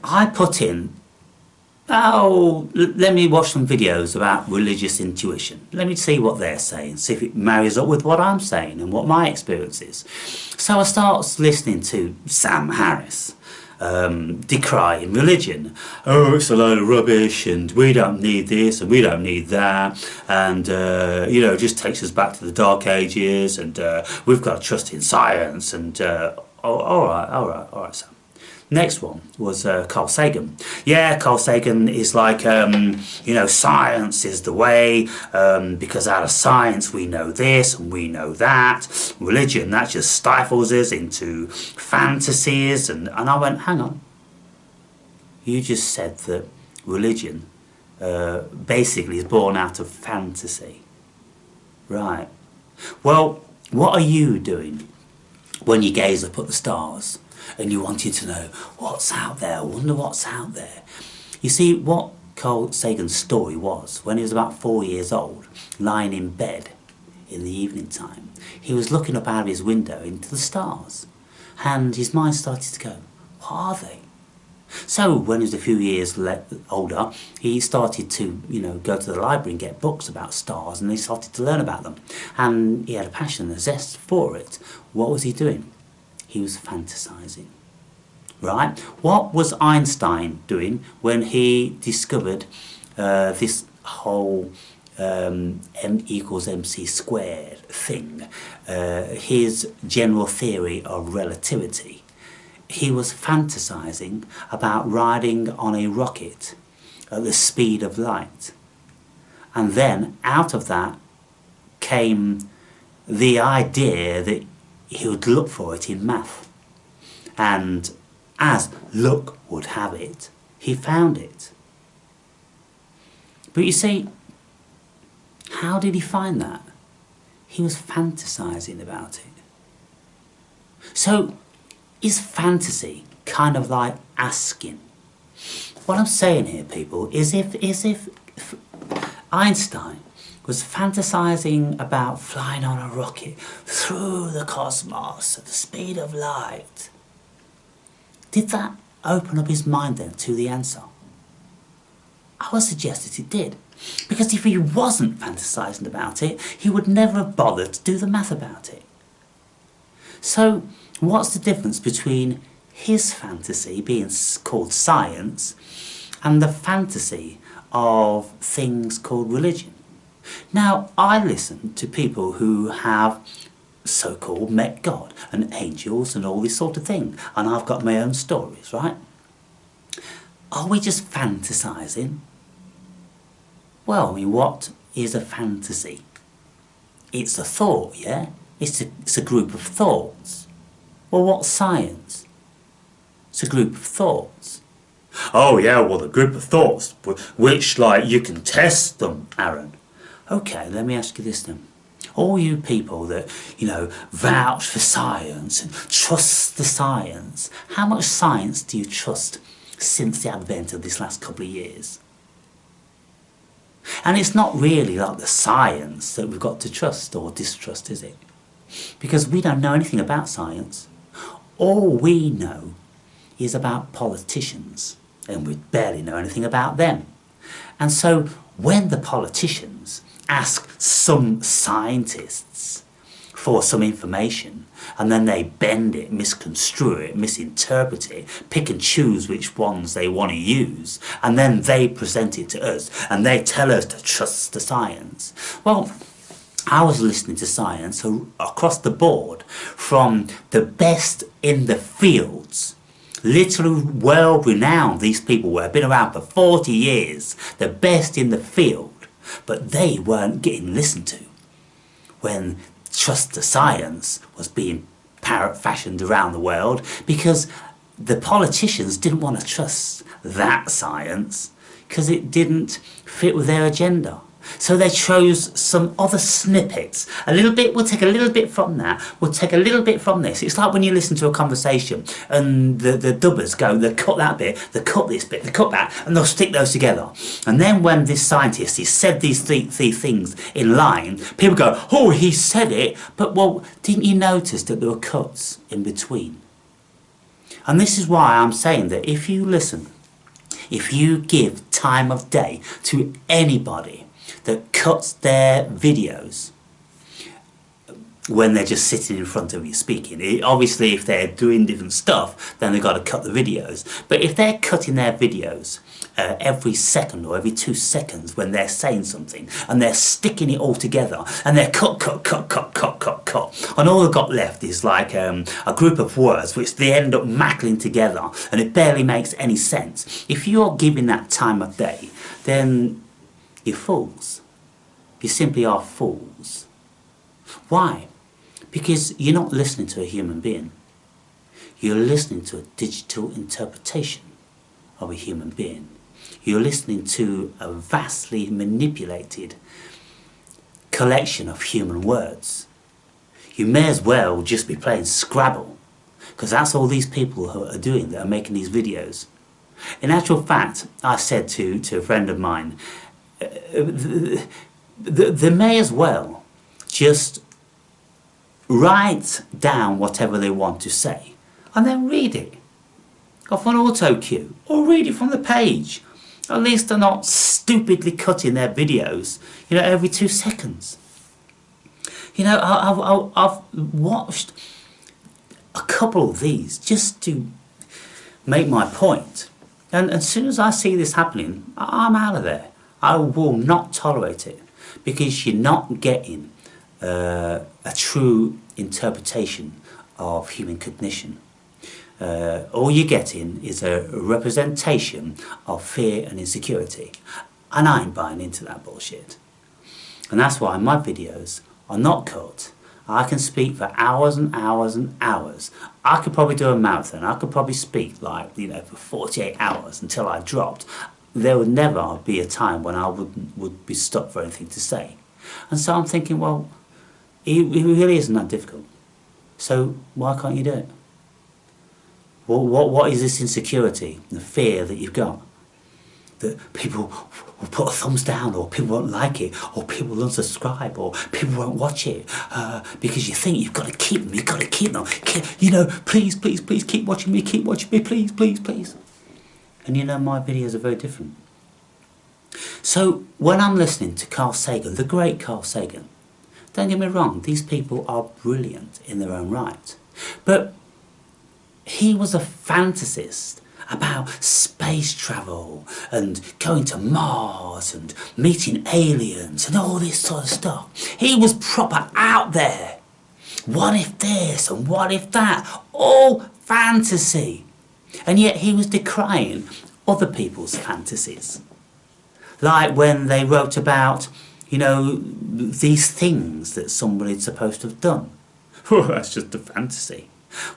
I put in, let me watch some videos about religious intuition. Let me see what they're saying, see if it marries up with what I'm saying and what my experience is. So I start listening to Sam Harris, decrying religion. Oh, it's a load of rubbish, and we don't need this and we don't need that, and it just takes us back to the dark ages, and we've got to trust in science, and all right, Sam. Next one was Carl Sagan. Yeah, Carl Sagan is like, science is the way, because out of science we know this and we know that. Religion, that just stifles us into fantasies. And I went, hang on. You just said that religion basically is born out of fantasy. Right. Well, what are you doing when you gaze up at the stars and you wanted to know what's out there? I wonder what's out there. You see, what Carl Sagan's story was, when he was about 4 years old, lying in bed in the evening time, he was looking up out of his window into the stars, and his mind started to go, what are they? So when he was a few years older, he started to, go to the library and get books about stars, and he started to learn about them. And he had a passion, a zest for it. What was he doing? He was fantasizing. Right? What was Einstein doing when he discovered this whole M equals MC squared thing? His general theory of relativity. He was fantasizing about riding on a rocket at the speed of light. And then out of that came the idea that he would look for it in math. And as luck would have it, he found it. But you see, how did he find that? He was fantasizing about it. So, is fantasy kind of like asking? What I'm saying here, people, is if Einstein was fantasizing about flying on a rocket through the cosmos at the speed of light, did that open up his mind then to the answer? I would suggest that it did. Because if he wasn't fantasizing about it, he would never have bothered to do the math about it. So, what's the difference between his fantasy being called science and the fantasy of things called religion? Now, I listen to people who have so-called met God and angels and all this sort of thing, and I've got my own stories, right? Are we just fantasizing? Well, I mean, what is a fantasy? It's a thought, yeah? It's a group of thoughts. Well, what's science? It's a group of thoughts. Oh yeah, well, the group of thoughts, which, like, you can test them, Aaron. Okay, let me ask you this then. All you people that, vouch for science and trust the science, how much science do you trust since the advent of this last couple of years? And it's not really like the science that we've got to trust or distrust, is it? Because we don't know anything about science. All we know is about politicians, and we barely know anything about them. And so when the politicians ask some scientists for some information, and then they bend it, misconstrue it, misinterpret it, pick and choose which ones they want to use, and then they present it to us, and they tell us to trust the science. Well, I was listening to science across the board, from the best in the fields, literally world-renowned. These people have been around for 40 years, the best in the field, but they weren't getting listened to when trust the science was being parrot-fashioned around the world, because the politicians didn't want to trust that science because it didn't fit with their agenda. So they chose some other snippets. We'll take a little bit from that, we'll take a little bit from this. It's like when you listen to a conversation and the dubbers go, they cut that bit, they cut this bit, they cut that, and they'll stick those together. And then when this scientist, he said these three things in line, people go, oh, he said it, but well, didn't you notice that there were cuts in between? And this is why I'm saying that if you listen, if you give time of day to anybody that cuts their videos when they're just sitting in front of you speaking. Obviously, if they're doing different stuff, then they've got to cut the videos. But if they're cutting their videos every second or every 2 seconds when they're saying something, and they're sticking it all together, and they're cut, and all they've got left is like a group of words which they end up mackling together, and it barely makes any sense. If you're giving that time of day, then you're fools. You simply are fools. Why? Because you're not listening to a human being. You're listening to a digital interpretation of a human being. You're listening to a vastly manipulated collection of human words. You may as well just be playing Scrabble, because that's all these people who are doing that are making these videos. In actual fact, I said to a friend of mine, they may as well just write down whatever they want to say and then read it off on auto cue, or read it from the page. At least they're not stupidly cutting their videos, every 2 seconds. I've watched a couple of these just to make my point, and as soon as I see this happening, I'm out of there. I will not tolerate it, because you're not getting a true interpretation of human cognition. All you're getting is a representation of fear and insecurity, and I ain't buying into that bullshit. And that's why my videos are not cut. I can speak for hours and hours and hours. I could probably do a marathon. I could probably speak for 48 hours until I dropped. There would never be a time when I would be stopped for anything to say. And so I'm thinking, well, It really isn't that difficult. So why can't you do it? What is this insecurity, the fear that you've got? That people will put a thumbs down, or people won't like it, or people will unsubscribe, or people won't watch it, because you think you've got to keep them, you know, please, please, please keep watching me, please, please, please. And you know, my videos are very different. So when I'm listening to Carl Sagan, the great Carl Sagan, don't get me wrong, these people are brilliant in their own right. But he was a fantasist about space travel and going to Mars and meeting aliens and all this sort of stuff. He was proper out there. What if this and what if that? All fantasy. And yet he was decrying other people's fantasies. Like when they wrote about, you know, these things that somebody's supposed to have done. Well, that's just a fantasy.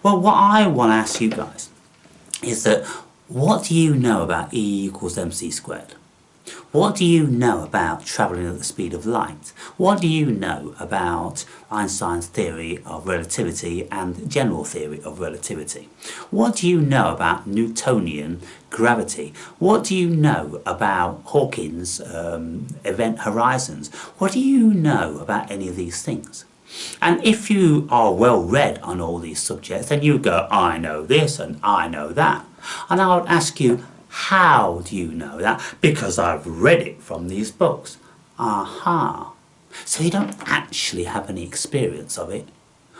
Well, what I want to ask you guys is that, what do you know about E equals mc squared? What do you know about travelling at the speed of light? What do you know about Einstein's theory of relativity and general theory of relativity? What do you know about Newtonian gravity? What do you know about Hawking's event horizons? What do you know about any of these things? And if you are well read on all these subjects, then you go, I know this and I know that. And I would ask you, how do you know that? Because I've read it from these books. Aha. So you don't actually have any experience of it.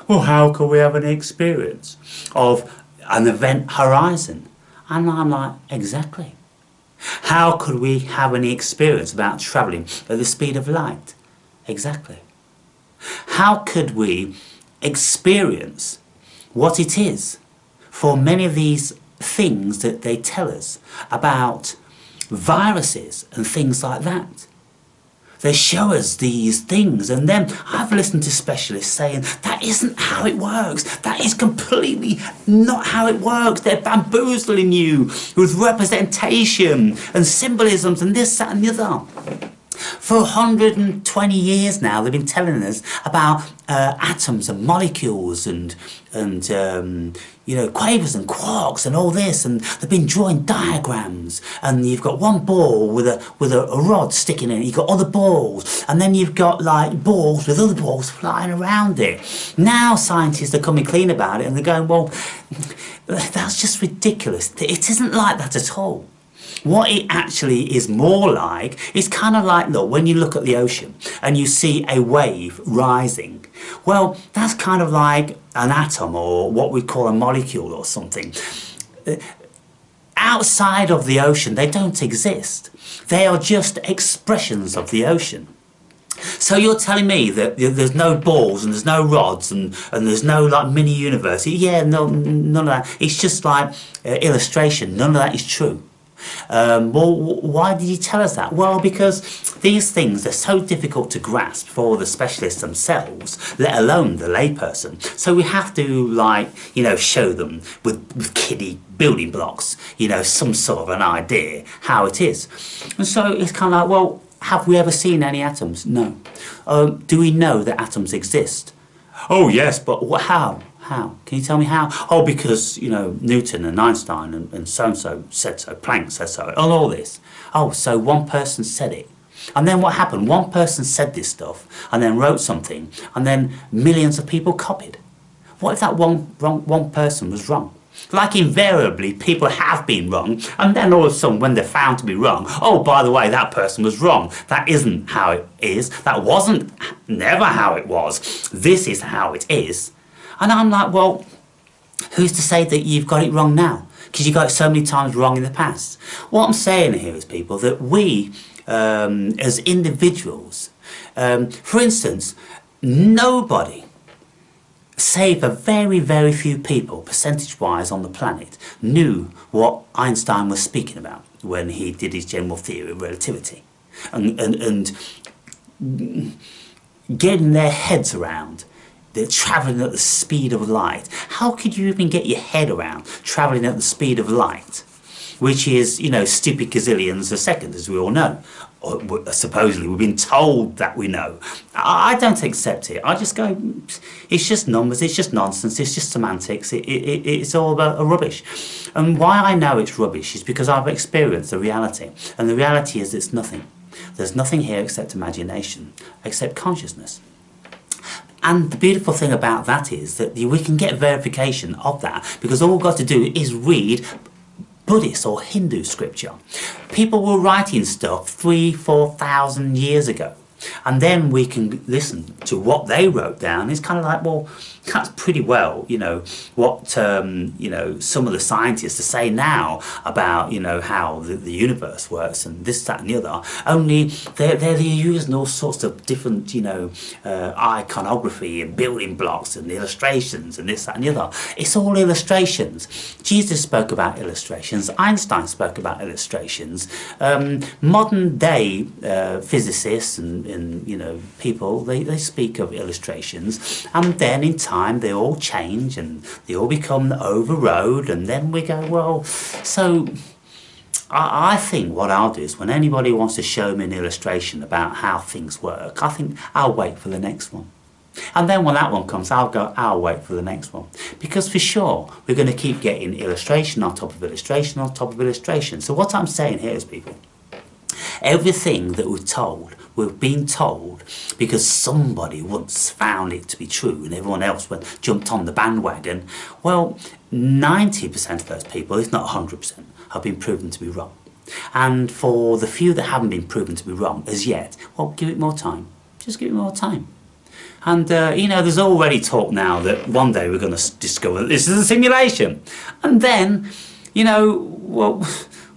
Well, how can we have any experience of an event horizon? And I'm like, exactly. How could we have any experience about travelling at the speed of light? Exactly. How could we experience what it is for many of these things that they tell us about viruses and things like that? They show us these things, and then I've listened to specialists saying that isn't how it works. That is completely not how it works. They're bamboozling you with representation and symbolisms and this, that and the other. For 120 years now, they've been telling us about atoms and molecules and you know, quasars and quarks and all this, and they've been drawing diagrams. And you've got one ball with a rod sticking in it. You've got other balls, and then you've got like balls with other balls flying around it. Now scientists are coming clean about it, and they're going, well, that's just ridiculous. It isn't like that at all. What it actually is more like, is kind of like, look, when you look at the ocean and you see a wave rising, well, that's kind of like an atom, or what we call a molecule or something. Outside of the ocean, they don't exist. They are just expressions of the ocean. So you're telling me that there's no balls and there's no rods and there's no like mini universe? Yeah, no, none of that. It's just like illustration. None of that is true. Well, why did you tell us that? Well, because these things are so difficult to grasp for the specialists themselves, let alone the layperson. So we have to, like, you know, show them with kiddie building blocks, you know, some sort of an idea how it is. And so it's kind of like, well, have we ever seen any atoms? No. Do we know that atoms exist? Oh yes, but how? How? Can you tell me how? Oh, because, you know, Newton and Einstein and so-and-so said so, Planck said so, and all this. Oh, so one person said it. And then what happened? One person said this stuff and then wrote something, and then millions of people copied. What if that one person was wrong? Like invariably, people have been wrong, and then all of a sudden when they're found to be wrong, oh, by the way, that person was wrong. That isn't how it is. That wasn't never how it was. This is how it is. And I'm like, well, who's to say that you've got it wrong now? Because you got it so many times wrong in the past. What I'm saying here is, people, that we, as individuals, for instance, nobody, save a very, very few people, percentage-wise on the planet, knew what Einstein was speaking about when he did his general theory of relativity. And getting their heads around, they're travelling at the speed of light. How could you even get your head around travelling at the speed of light? which is, you know, stupid gazillions a second, as we all know. Or supposedly we've been told that we know. I don't accept it. I just go, it's just numbers, it's just nonsense, it's just semantics, it's all about rubbish. And why I know it's rubbish is because I've experienced the reality. And the reality is it's nothing. There's nothing here except imagination, except consciousness. And the beautiful thing about that is that we can get verification of that, because all we've got to do is read Buddhist or Hindu scripture. People were writing stuff 3,000–4,000 years ago, and then we can listen to what they wrote down. It's kind of like, well, that's pretty well, you know, what you know, some of the scientists are saying now about, you know, how the universe works and this, that, and the other. Only they're using all sorts of different, you know, iconography and building blocks and illustrations and this, that, and the other. It's all illustrations. Jesus spoke about illustrations. Einstein spoke about illustrations. Modern day physicists and you know, people, they speak of illustrations, and then in time they all change and they all become overrode, and then we go, well, so I think what I'll do is, when anybody wants to show me an illustration about how things work, I think I'll wait for the next one. And then when that one comes, I'll wait for the next one. Because for sure, we're going to keep getting illustration on top of illustration on top of illustration. So what I'm saying here is, people, everything that we've been told because somebody once found it to be true and everyone else jumped on the bandwagon, well, 90% of those people, if not 100%, have been proven to be wrong. And for the few that haven't been proven to be wrong as yet, well, give it more time. Just give it more time. And, you know, there's already talk now that one day we're going to discover that this is a simulation. And then, you know, well,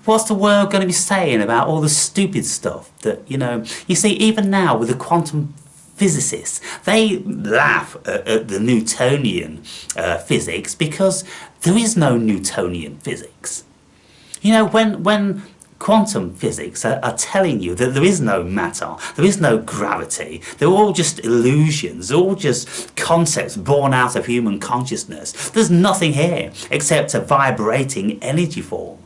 what's the world going to be saying about all the stupid stuff that, you know... You see, even now with the quantum physicists, they laugh at the Newtonian physics, because there is no Newtonian physics. You know, when quantum physics are telling you that there is no matter, there is no gravity, they're all just illusions, they're all just concepts born out of human consciousness. There's nothing here except a vibrating energy form.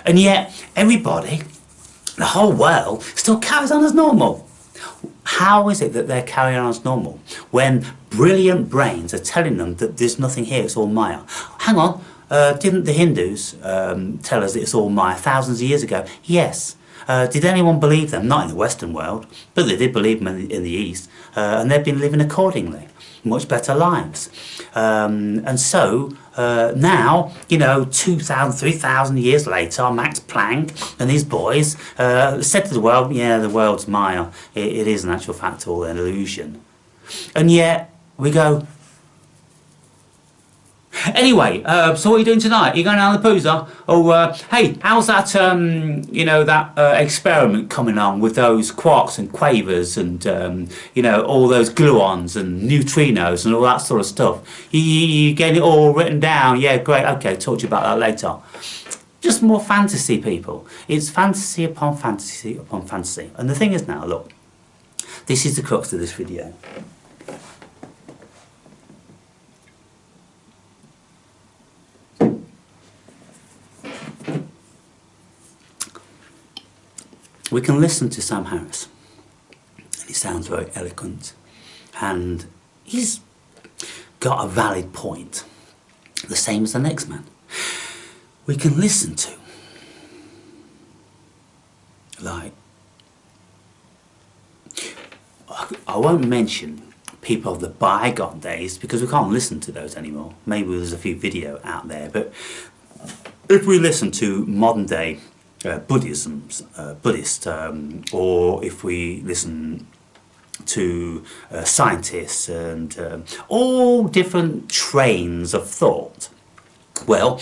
And yet, everybody, the whole world, still carries on as normal. How is it that they're carrying on as normal when brilliant brains are telling them that there's nothing here, it's all Maya? Hang on, didn't the Hindus tell us that it's all Maya thousands of years ago? Yes. Did anyone believe them? Not in the Western world, but they did believe them in the East, and they've been living accordingly. Much better lives. And so now, you know, 2,000, 3,000 years later, Max Planck and his boys said to the world, yeah, the world's Maya. It is in actual fact all an illusion. And yet we go... Anyway, so what are you doing tonight? Are you going down the Pooza? Or, hey, how's that, you know, that experiment coming on with those quarks and quavers and, you know, all those gluons and neutrinos and all that sort of stuff? You getting it all written down? Yeah, great, okay, talk to you about that later. Just more fantasy, people. It's fantasy upon fantasy upon fantasy. And the thing is now, look, this is the crux of this video. We can listen to Sam Harris, and he sounds very eloquent, and he's got a valid point, the same as the next man. We can listen to, like, I won't mention people of the bygone days, because we can't listen to those anymore. Maybe there's a few video out there, but if we listen to modern day Buddhist, or if we listen to scientists and all different trains of thought, well,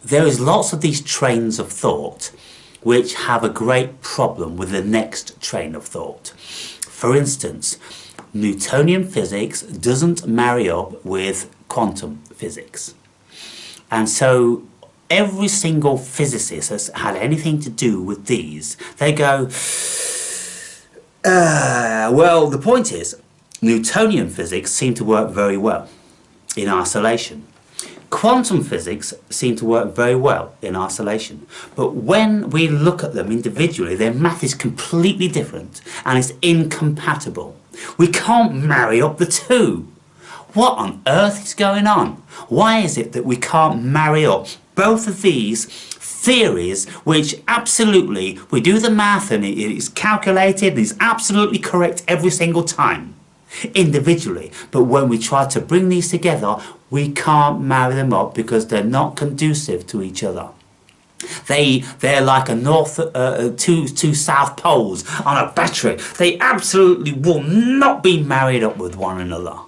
there is lots of these trains of thought which have a great problem with the next train of thought. For instance, Newtonian physics doesn't marry up with quantum physics, and so every single physicist that's had anything to do with these, they go, well, the point is, Newtonian physics seem to work very well in isolation. Quantum physics seem to work very well in isolation, but when we look at them individually, their math is completely different and it's incompatible. We can't marry up the two. What on earth is going on? Why is it that we can't marry up both of these theories, which absolutely, we do the math and it's calculated and it's absolutely correct every single time, individually, but when we try to bring these together, we can't marry them up because they're not conducive to each other. They're like two south poles on a battery. They absolutely will not be married up with one another.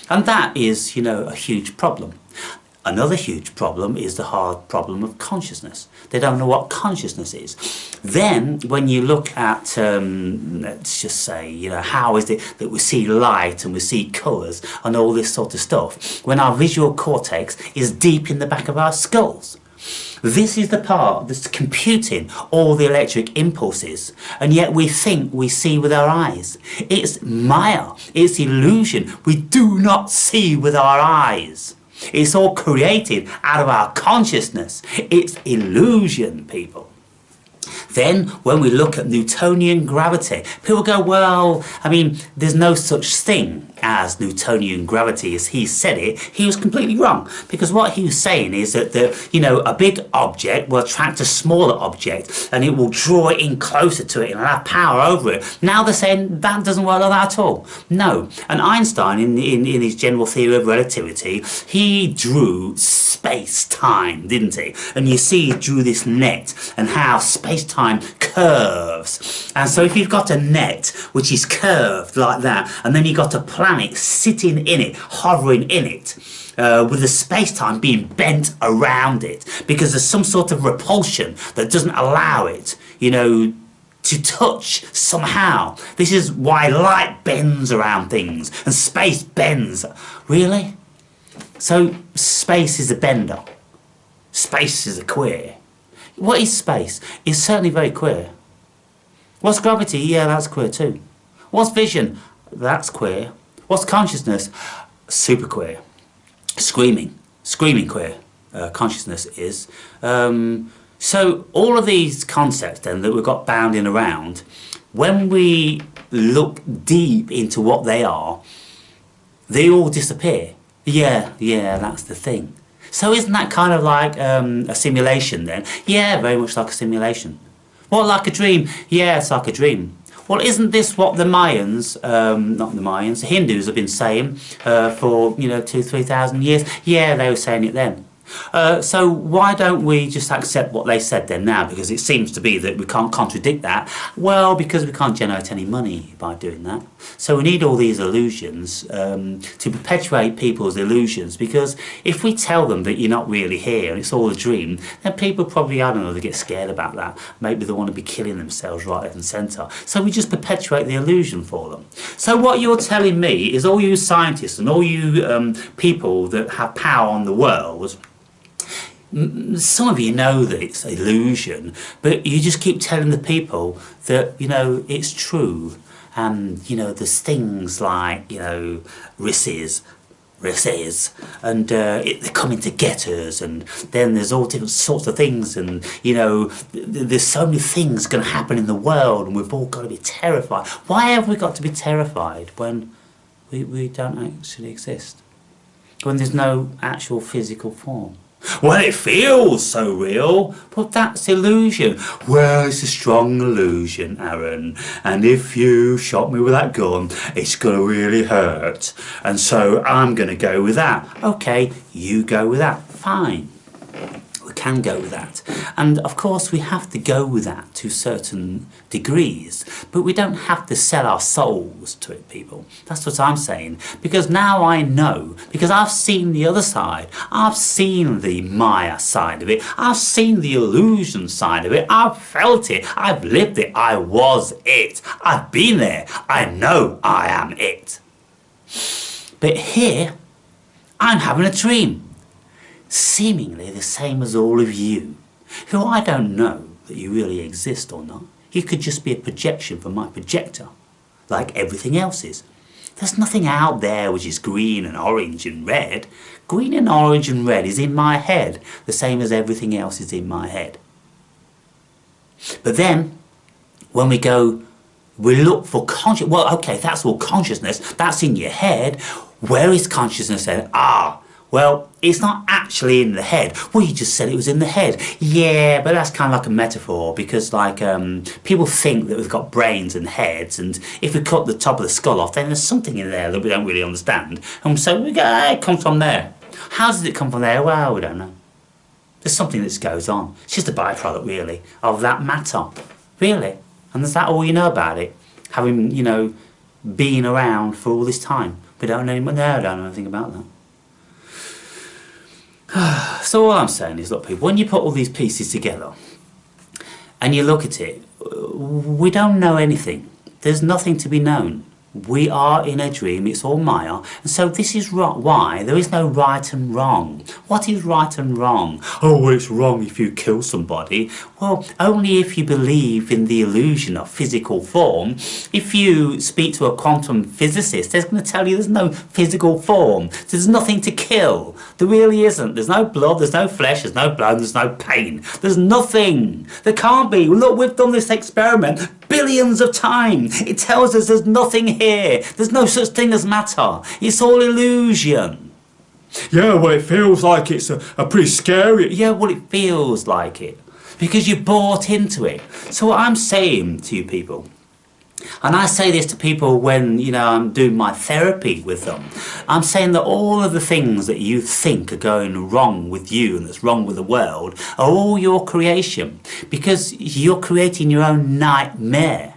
And that is, you know, a huge problem. Another huge problem is the hard problem of consciousness. They don't know what consciousness is. Then, when you look at, let's just say, you know, how is it that we see light and we see colours and all this sort of stuff, when our visual cortex is deep in the back of our skulls. This is the part that's computing all the electric impulses, and yet we think we see with our eyes. It's Maya, it's illusion. We do not see with our eyes. It's all created out of our consciousness. It's illusion, people. Then, when we look at Newtonian gravity, people go, well, I mean, there's no such thing as Newtonian gravity as he said it. He was completely wrong, because what he was saying is that a big object will attract a smaller object and it will draw it in closer to it and have power over it. Now they're saying that doesn't work like that at all. No. And Einstein, in his general theory of relativity, he drew space-time, didn't he? And you see he drew this net and how space-time curves. And so if you've got a net which is curved like that, and then you've got a planet sitting in it, hovering in it, with the space-time being bent around it, because there's some sort of repulsion that doesn't allow it, you know, to touch somehow. This is why light bends around things and space bends. Really? So space is a bender. Space is a queer. What is space? It's certainly very queer. What's gravity? Yeah, that's queer too. What's vision? That's queer. What's consciousness? Super queer. Screaming queer. Consciousness is. So all of these concepts then that we've got bounding around, when we look deep into what they are, they all disappear. Yeah, that's the thing. So isn't that kind of like a simulation then? Yeah, very much like a simulation. What, like a dream? Yeah, it's like a dream. Well, isn't this what the Mayans, not the Mayans, the Hindus have been saying for, 2,000-3,000 years? Yeah, they were saying it then. So why don't we just accept what they said then now? Because it seems to be that we can't contradict that. Well, because we can't generate any money by doing that. So we need all these illusions to perpetuate people's illusions, because if we tell them that you're not really here and it's all a dream, then people probably, I don't know, they get scared about that. Maybe they want to be killing themselves right left and centre. So we just perpetuate the illusion for them. So what you're telling me is all you scientists and all you people that have power on the world, some of you know that it's illusion, but you just keep telling the people that, it's true. And, there's things like, risses, and they're coming to get us, and then there's all different sorts of things, and, there's so many things going to happen in the world, and we've all got to be terrified. Why have we got to be terrified when we don't actually exist? When there's no actual physical form? Well, it feels so real, but that's illusion. Well, it's a strong illusion, Aaron, and if you shot me with that gun, it's going to really hurt, and so I'm going to go with that. Okay, you go with that. Fine. We can go with that. And of course we have to go with that to certain degrees, but we don't have to sell our souls to it, people. That's what I'm saying, because now I know, because I've seen the other side. I've seen the Maya side of it. I've seen the illusion side of it. I've felt it. I've lived it. I was it. I've been there. I know I am it. But here, I'm having a dream. Seemingly the same as all of you, who I don't know that you really exist or not. You could just be a projection from my projector, like everything else is. There's nothing out there which is green and orange and red. Green and orange and red is in my head, the same as everything else is in my head. But then, when we look for consciousness. Well, okay, that's all consciousness. That's in your head. Where is consciousness then? Well, it's not actually in the head. Well, you just said it was in the head. Yeah, but that's kind of like a metaphor, because like people think that we've got brains and heads, and if we cut the top of the skull off, then there's something in there that we don't really understand. And so we go, it comes from there. How does it come from there? Well, we don't know. There's something that goes on. It's just a byproduct, really, of that matter. Really. And is that all you know about it? Having, been around for all this time. We don't know, no, I don't know anything about that. So all I'm saying is, look people, when you put all these pieces together and you look at it, we don't know anything. There's nothing to be known. We are in a dream, it's all Maya, and so this is why there is no right and wrong. What is right and wrong? Oh, well, it's wrong if you kill somebody. Well, only if you believe in the illusion of physical form. If you speak to a quantum physicist, they're going to tell you there's no physical form. There's nothing to kill. There really isn't. There's no blood, there's no flesh, there's no blood, there's no pain. There's nothing. There can't be. Look, we've done this experiment billions of times. It tells us there's nothing here. There's no such thing as matter. It's all illusion. Yeah, well, it feels like it's a pretty scary. Yeah, well, it feels like it because you bought into it. So what I'm saying to you people, and I say this to people when, I'm doing my therapy with them, I'm saying that all of the things that you think are going wrong with you and that's wrong with the world are all your creation, because you're creating your own nightmare.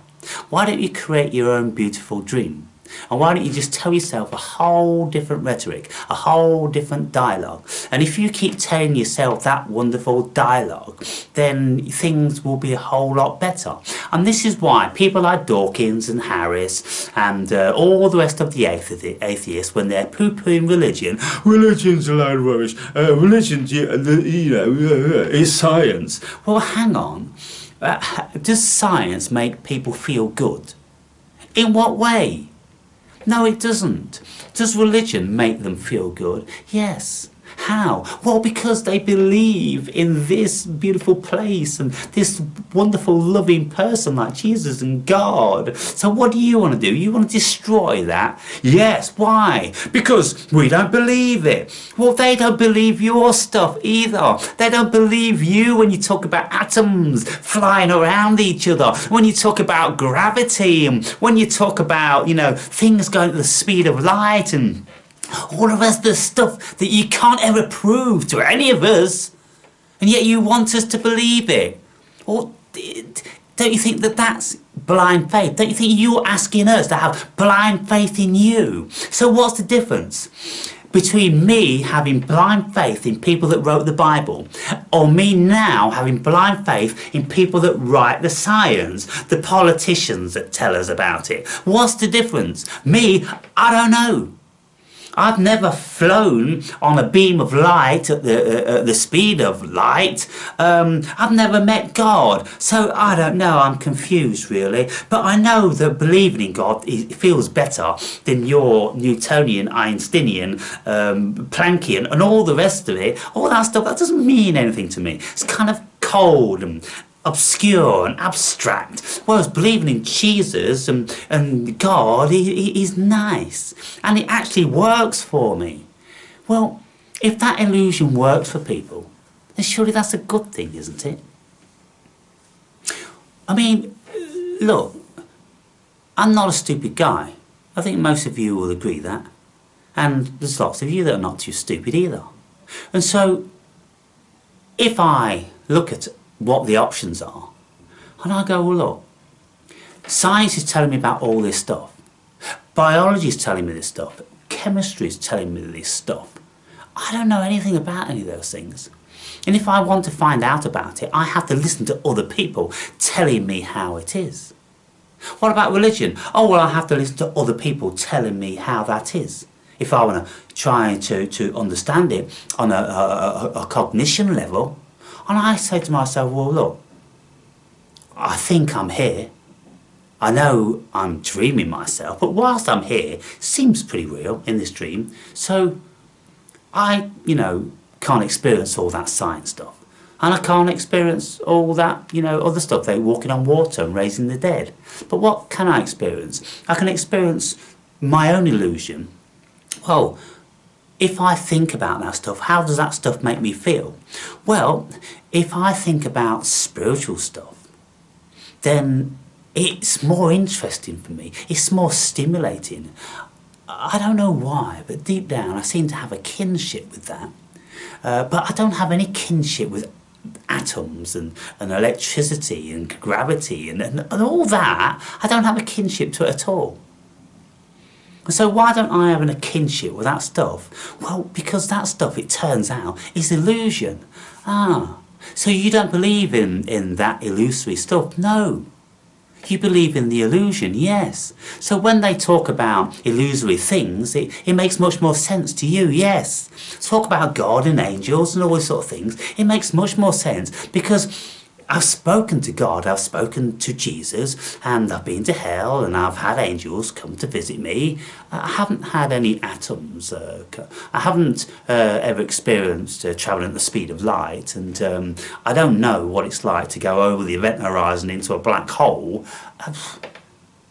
Why don't you create your own beautiful dream? And why don't you just tell yourself a whole different rhetoric, a whole different dialogue? And if you keep telling yourself that wonderful dialogue, then things will be a whole lot better. And this is why people like Dawkins and Harris and all the rest of the atheists, when they're poo-pooing religion, religion's a load of rubbish, religion, is science. Well, hang on. Does science make people feel good? In what way? No, it doesn't. Does religion make them feel good? Yes. How? Well, because they believe in this beautiful place and this wonderful loving person like Jesus and God. So what do you want to do? You want to destroy that? Yes. Why? Because we don't believe it. Well, they don't believe your stuff either. They don't believe you when you talk about atoms flying around each other, when you talk about gravity, and when you talk about, things going at the speed of light and all the rest of the stuff that you can't ever prove to any of us, and yet you want us to believe it. Or don't you think that that's blind faith? Don't you think you're asking us to have blind faith in you? So what's the difference between me having blind faith in people that wrote the Bible, or me now having blind faith in people that write the science, the politicians that tell us about it? What's the difference? Me, I don't know. I've never flown on a beam of light at the speed of light. I've never met God. So I don't know, I'm confused really. But I know that believing in God feels better than your Newtonian, Einsteinian, Planckian and all the rest of it. All that stuff, that doesn't mean anything to me. It's kind of cold and obscure and abstract, whereas believing in Jesus and God is nice, and it actually works for me. Well, if that illusion works for people, then surely that's a good thing, isn't it? I mean, look, I'm not a stupid guy. I think most of you will agree that, and there's lots of you that are not too stupid either. And so if I look at what the options are, and I go, well, look, science is telling me about all this stuff, biology is telling me this stuff, chemistry is telling me this stuff. I don't know anything about any of those things, and if I want to find out about it, I have to listen to other people telling me how it is. What about religion? Oh, well, I have to listen to other people telling me how that is. If I want to try to understand it on a cognition level. And I say to myself, well, look, I think I'm here. I know I'm dreaming myself, but whilst I'm here, it seems pretty real in this dream. So I, can't experience all that science stuff. And I can't experience all that, other stuff, like walking on water and raising the dead. But what can I experience? I can experience my own illusion. Well, if I think about that stuff, how does that stuff make me feel? Well, if I think about spiritual stuff, then it's more interesting for me. It's more stimulating. I don't know why, but deep down I seem to have a kinship with that. But I don't have any kinship with atoms and electricity and gravity and all that. I don't have a kinship to it at all. And so why don't I have a kinship with that stuff? Well, because that stuff, it turns out, is illusion. So you don't believe in that illusory stuff? No. You believe in the illusion, yes. So when they talk about illusory things, it makes much more sense to you, yes. Talk about God and angels and all these sort of things, it makes much more sense because I've spoken to God, I've spoken to Jesus, and I've been to hell, and I've had angels come to visit me. I haven't had any atoms. I haven't ever experienced travelling at the speed of light, and I don't know what it's like to go over the event horizon into a black hole.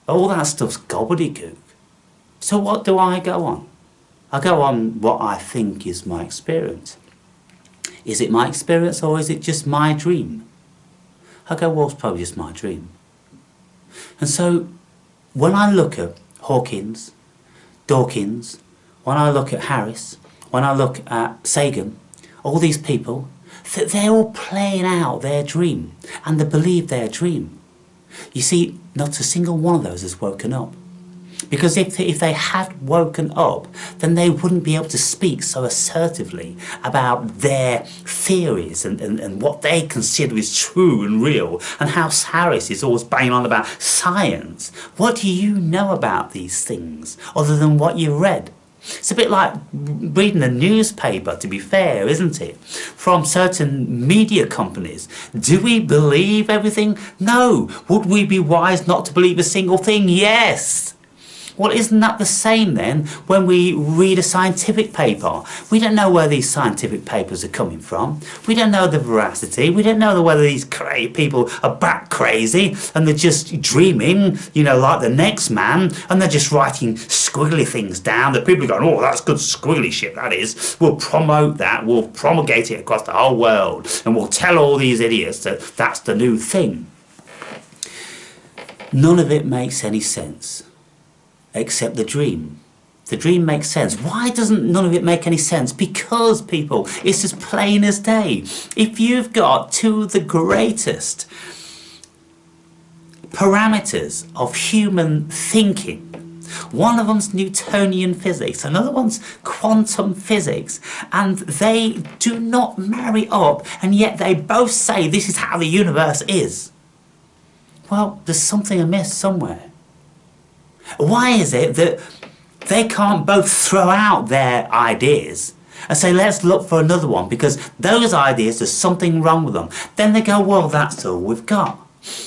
All that stuff's gobbledygook. So what do I go on? I go on what I think is my experience. Is it my experience, or is it just my dream? I go, well, it's probably just my dream. And so when I look at Hawkins, Dawkins, when I look at Harris, when I look at Sagan, all these people, they're all playing out their dream, and they believe their dream. You see, not a single one of those has woken up. Because if they had woken up, then they wouldn't be able to speak so assertively about their theories and what they consider is true and real, and how Harris is always banging on about science. What do you know about these things other than what you read? It's a bit like reading a newspaper, to be fair, isn't it? From certain media companies. Do we believe everything? No. Would we be wise not to believe a single thing? Yes. Well, isn't that the same then when we read a scientific paper? We don't know where these scientific papers are coming from. We don't know the veracity. We don't know whether these people are bat crazy and they're just dreaming, like the next man, and they're just writing squiggly things down that people are going, oh, that's good squiggly shit, that is. We'll promote that. We'll promulgate it across the whole world, and we'll tell all these idiots that that's the new thing. None of it makes any sense. Except the dream. The dream makes sense. Why doesn't none of it make any sense? Because, people, it's as plain as day. If you've got two of the greatest parameters of human thinking, one of them's Newtonian physics, another one's quantum physics, and they do not marry up, and yet they both say this is how the universe is. Well, there's something amiss somewhere. Why is it that they can't both throw out their ideas and say, let's look for another one, because those ideas, there's something wrong with them? Then they go, well, that's all we've got.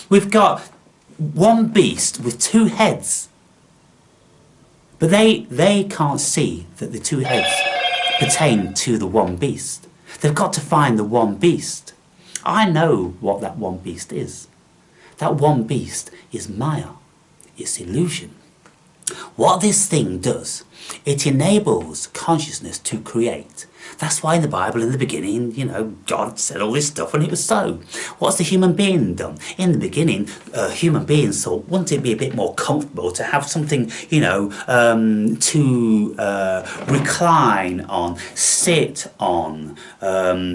We've got one beast with two heads. But they can't see that the two heads pertain to the one beast. They've got to find the one beast. I know what that one beast is. That one beast is Maya. It's illusion. What this thing does, it enables consciousness to create. That's why in the Bible, in the beginning, God said all this stuff and it was so. What's the human being done? In the beginning, human beings thought, wouldn't it be a bit more comfortable to have something, to recline on, sit on,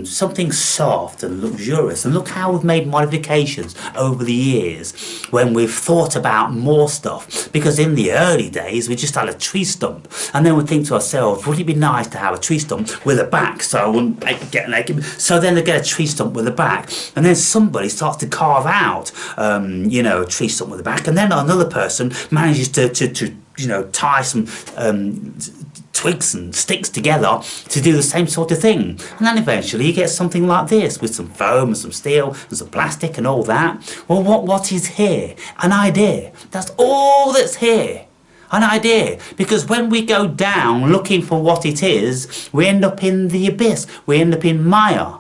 something soft and luxurious. And look how we've made modifications over the years when we've thought about more stuff. Because in the early days, we just had a tree stump. And then we think to ourselves, wouldn't it be nice to have a tree stump with a back so I wouldn't get naked? So then they get a tree stump with a back, and then somebody starts to carve out a tree stump with a back, and then another person manages to tie some twigs and sticks together to do the same sort of thing. And then eventually you get something like this with some foam and some steel and some plastic and all that. Well, what is here? An idea. That's all that's here. An idea. Because when we go down looking for what it is, we end up in the abyss. We end up in Maya.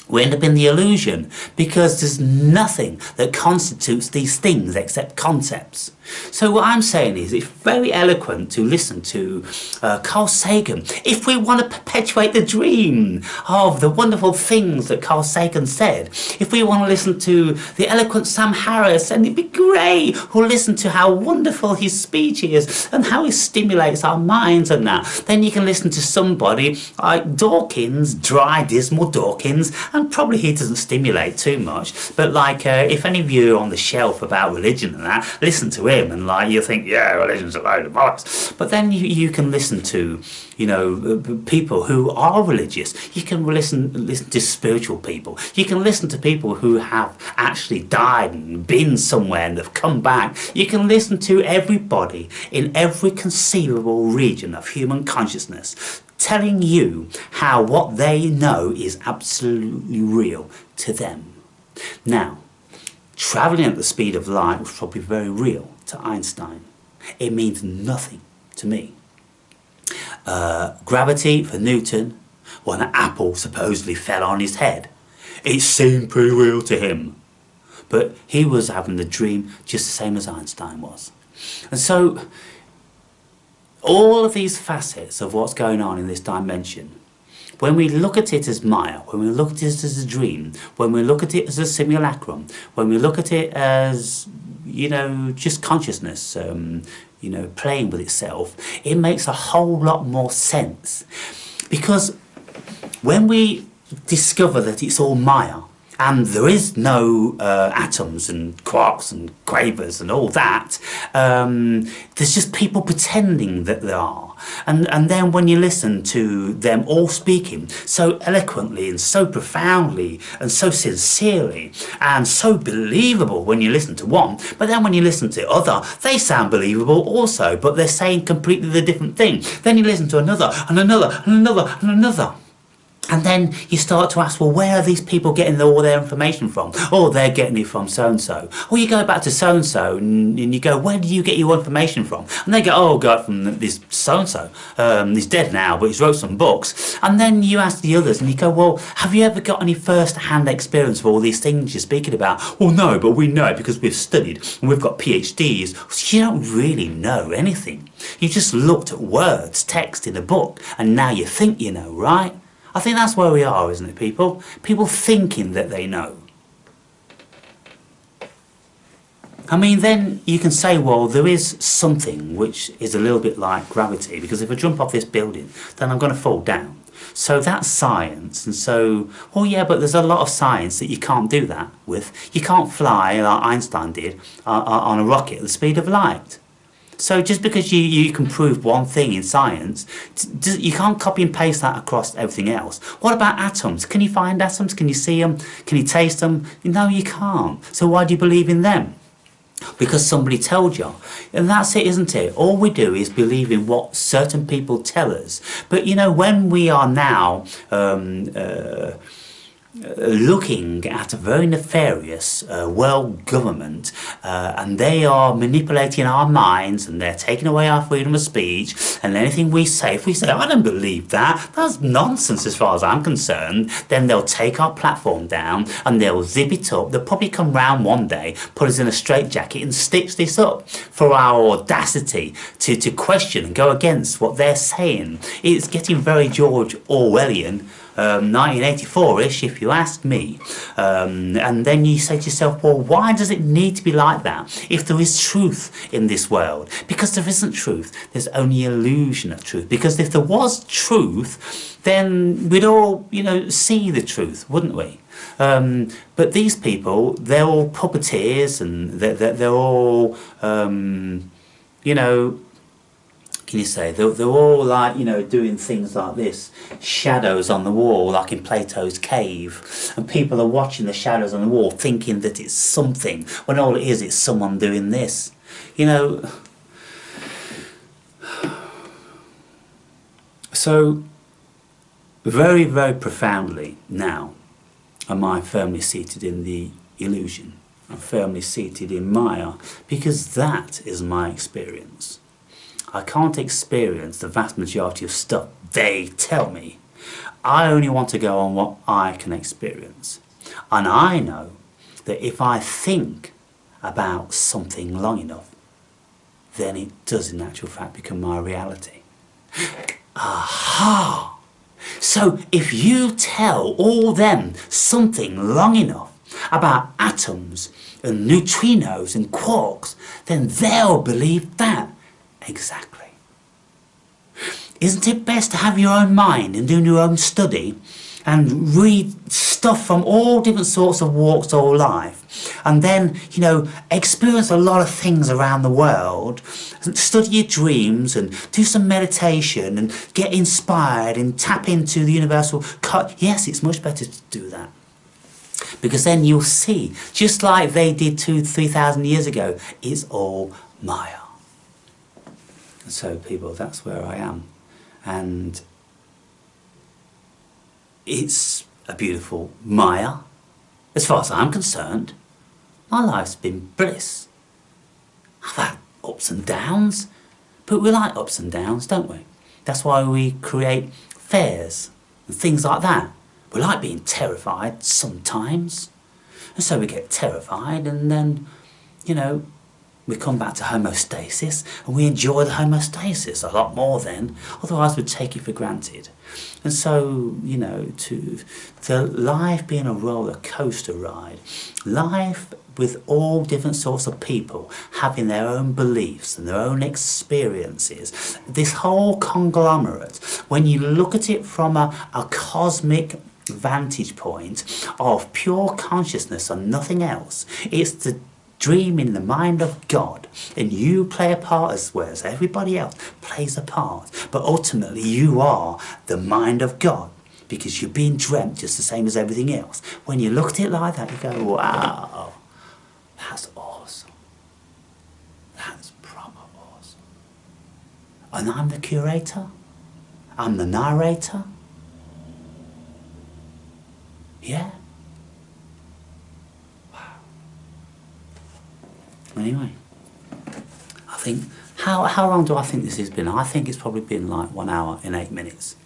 We end up in the illusion, because there's nothing that constitutes these things except concepts. So what I'm saying is, it's very eloquent to listen to Carl Sagan. If we want to perpetuate the dream of the wonderful things that Carl Sagan said, if we want to listen to the eloquent Sam Harris, and it'd be great, who'll listen to how wonderful his speech is and how he stimulates our minds and that, then you can listen to somebody like Dawkins, dry, dismal Dawkins, and probably he doesn't stimulate too much. But like, if any of you are on the shelf about religion and that, listen to him. And like you think, yeah, religion's a load of bollocks. But then you can listen to, you know, people who are religious. You can listen to spiritual people. You can listen to people who have actually died and been somewhere and have come back. You can listen to everybody in every conceivable region of human consciousness telling you how what they know is absolutely real to them. Now, travelling at the speed of light was probably very real to Einstein. It means nothing to me. Gravity for Newton, when an apple supposedly fell on his head, it seemed pretty real to him. But he was having the dream just the same as Einstein was. And so, all of these facets of what's going on in this dimension, when we look at it as Maya, when we look at it as a dream, when we look at it as a simulacrum, when we look at it as, you know, just consciousness, you know, playing with itself, it makes a whole lot more sense. Because when we discover that it's all Maya, and there is no atoms and quarks and quavers and all that, there's just people pretending that there are. And then when you listen to them all speaking so eloquently and so profoundly and so sincerely and so believable when you listen to one, but then when you listen to other, they sound believable also, but they're saying completely the different thing. Then you listen to another and another and another and another. And then you start to ask, well, where are these people getting all their information from? Oh, they're getting it from so-and-so. Or you go back to so-and-so and you go, where do you get your information from? And they go, oh, God, from this so-and-so. He's dead now, but he's wrote some books. And then you ask the others and you go, well, have you ever got any first-hand experience of all these things you're speaking about? Well, no, but we know it because we've studied and we've got PhDs. So you don't really know anything. You just looked at words, text in a book, and now you think you know, right? I think that's where we are, isn't it, people? People thinking that they know. I mean, then you can say, well, there is something which is a little bit like gravity, because if I jump off this building, then I'm going to fall down. So that's science, and so, well, yeah, but there's a lot of science that you can't do that with. You can't fly, like Einstein did, on a rocket at the speed of light. So just because you can prove one thing in science, you can't copy and paste that across everything else. What about atoms? Can you find atoms? Can you see them? Can you taste them? No, you can't. So why do you believe in them? Because somebody told you. And that's it, isn't it? All we do is believe in what certain people tell us. But, you know, when we are now looking at a very nefarious world government, and they are manipulating our minds, and they're taking away our freedom of speech, and anything we say, if we say, I don't believe that, that's nonsense as far as I'm concerned, then they'll take our platform down and they'll zip it up. They'll probably come round one day, put us in a straitjacket and stitch this up for our audacity to question and go against what they're saying. It's getting very George Orwellian, 1984-ish, if you ask me. And then you say to yourself, well, why does it need to be like that if there is truth in this world? Because there isn't truth. There's only illusion of truth. Because if there was truth, then we'd all, you know, see the truth, wouldn't we? But these people, they're all puppeteers, and they're all, you know, can you say, they're all like, you know, doing things like this, shadows on the wall, like in Plato's cave, and people are watching the shadows on the wall thinking that it's something, when all it is, it's someone doing this. You know, So, very, very profoundly now am I firmly seated in the illusion. I'm firmly seated in Maya, because that is my experience. I can't experience the vast majority of stuff they tell me. I only want to go on what I can experience. And I know that if I think about something long enough, then it does in actual fact become my reality. Aha! So if you tell all them something long enough about atoms and neutrinos and quarks, then they'll believe that. Exactly. Isn't it best to have your own mind and do your own study and read stuff from all different sorts of walks of life, and then, you know, experience a lot of things around the world, study your dreams and do some meditation and get inspired and tap into the universal yes, it's much better to do that, because then you'll see, just like they did 2,000-3,000 years ago, it's all Maya. So people, that's where I am, and it's a beautiful Maya. As far as I'm concerned, my life's been bliss. I've had ups and downs, but we like ups and downs, don't we? That's why we create fairs and things like that. We like being terrified sometimes, and so we get terrified, and then, you know, we come back to homeostasis, and we enjoy the homeostasis a lot more then, otherwise we'd take it for granted. And so, you know, to life being a roller coaster ride, life with all different sorts of people having their own beliefs and their own experiences, this whole conglomerate, when you look at it from a cosmic vantage point of pure consciousness and nothing else, it's the dream in the mind of God, and you play a part as well as everybody else plays a part, but ultimately you are the mind of God, because you're being dreamt just the same as everything else. When you look at it like that, you go, wow, that's awesome, that's proper awesome. And I'm the curator, I'm the narrator, yeah. Anyway, I think, how long do I think this has been? I think it's probably been like 1 hour and 8 minutes.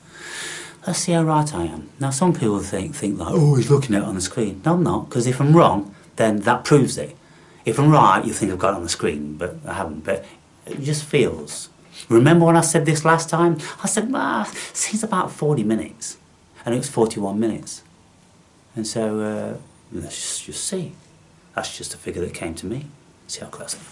Let's see how right I am. Now some people think like, oh, he's looking at it on the screen. No, I'm not, because if I'm wrong, then that proves it. If I'm right, you think I've got it on the screen, but I haven't. But it just feels. Remember when I said this last time? I said, it seems about 40 minutes. And it was 41 minutes. And so, let's just see. That's just a figure that came to me. See how close I am.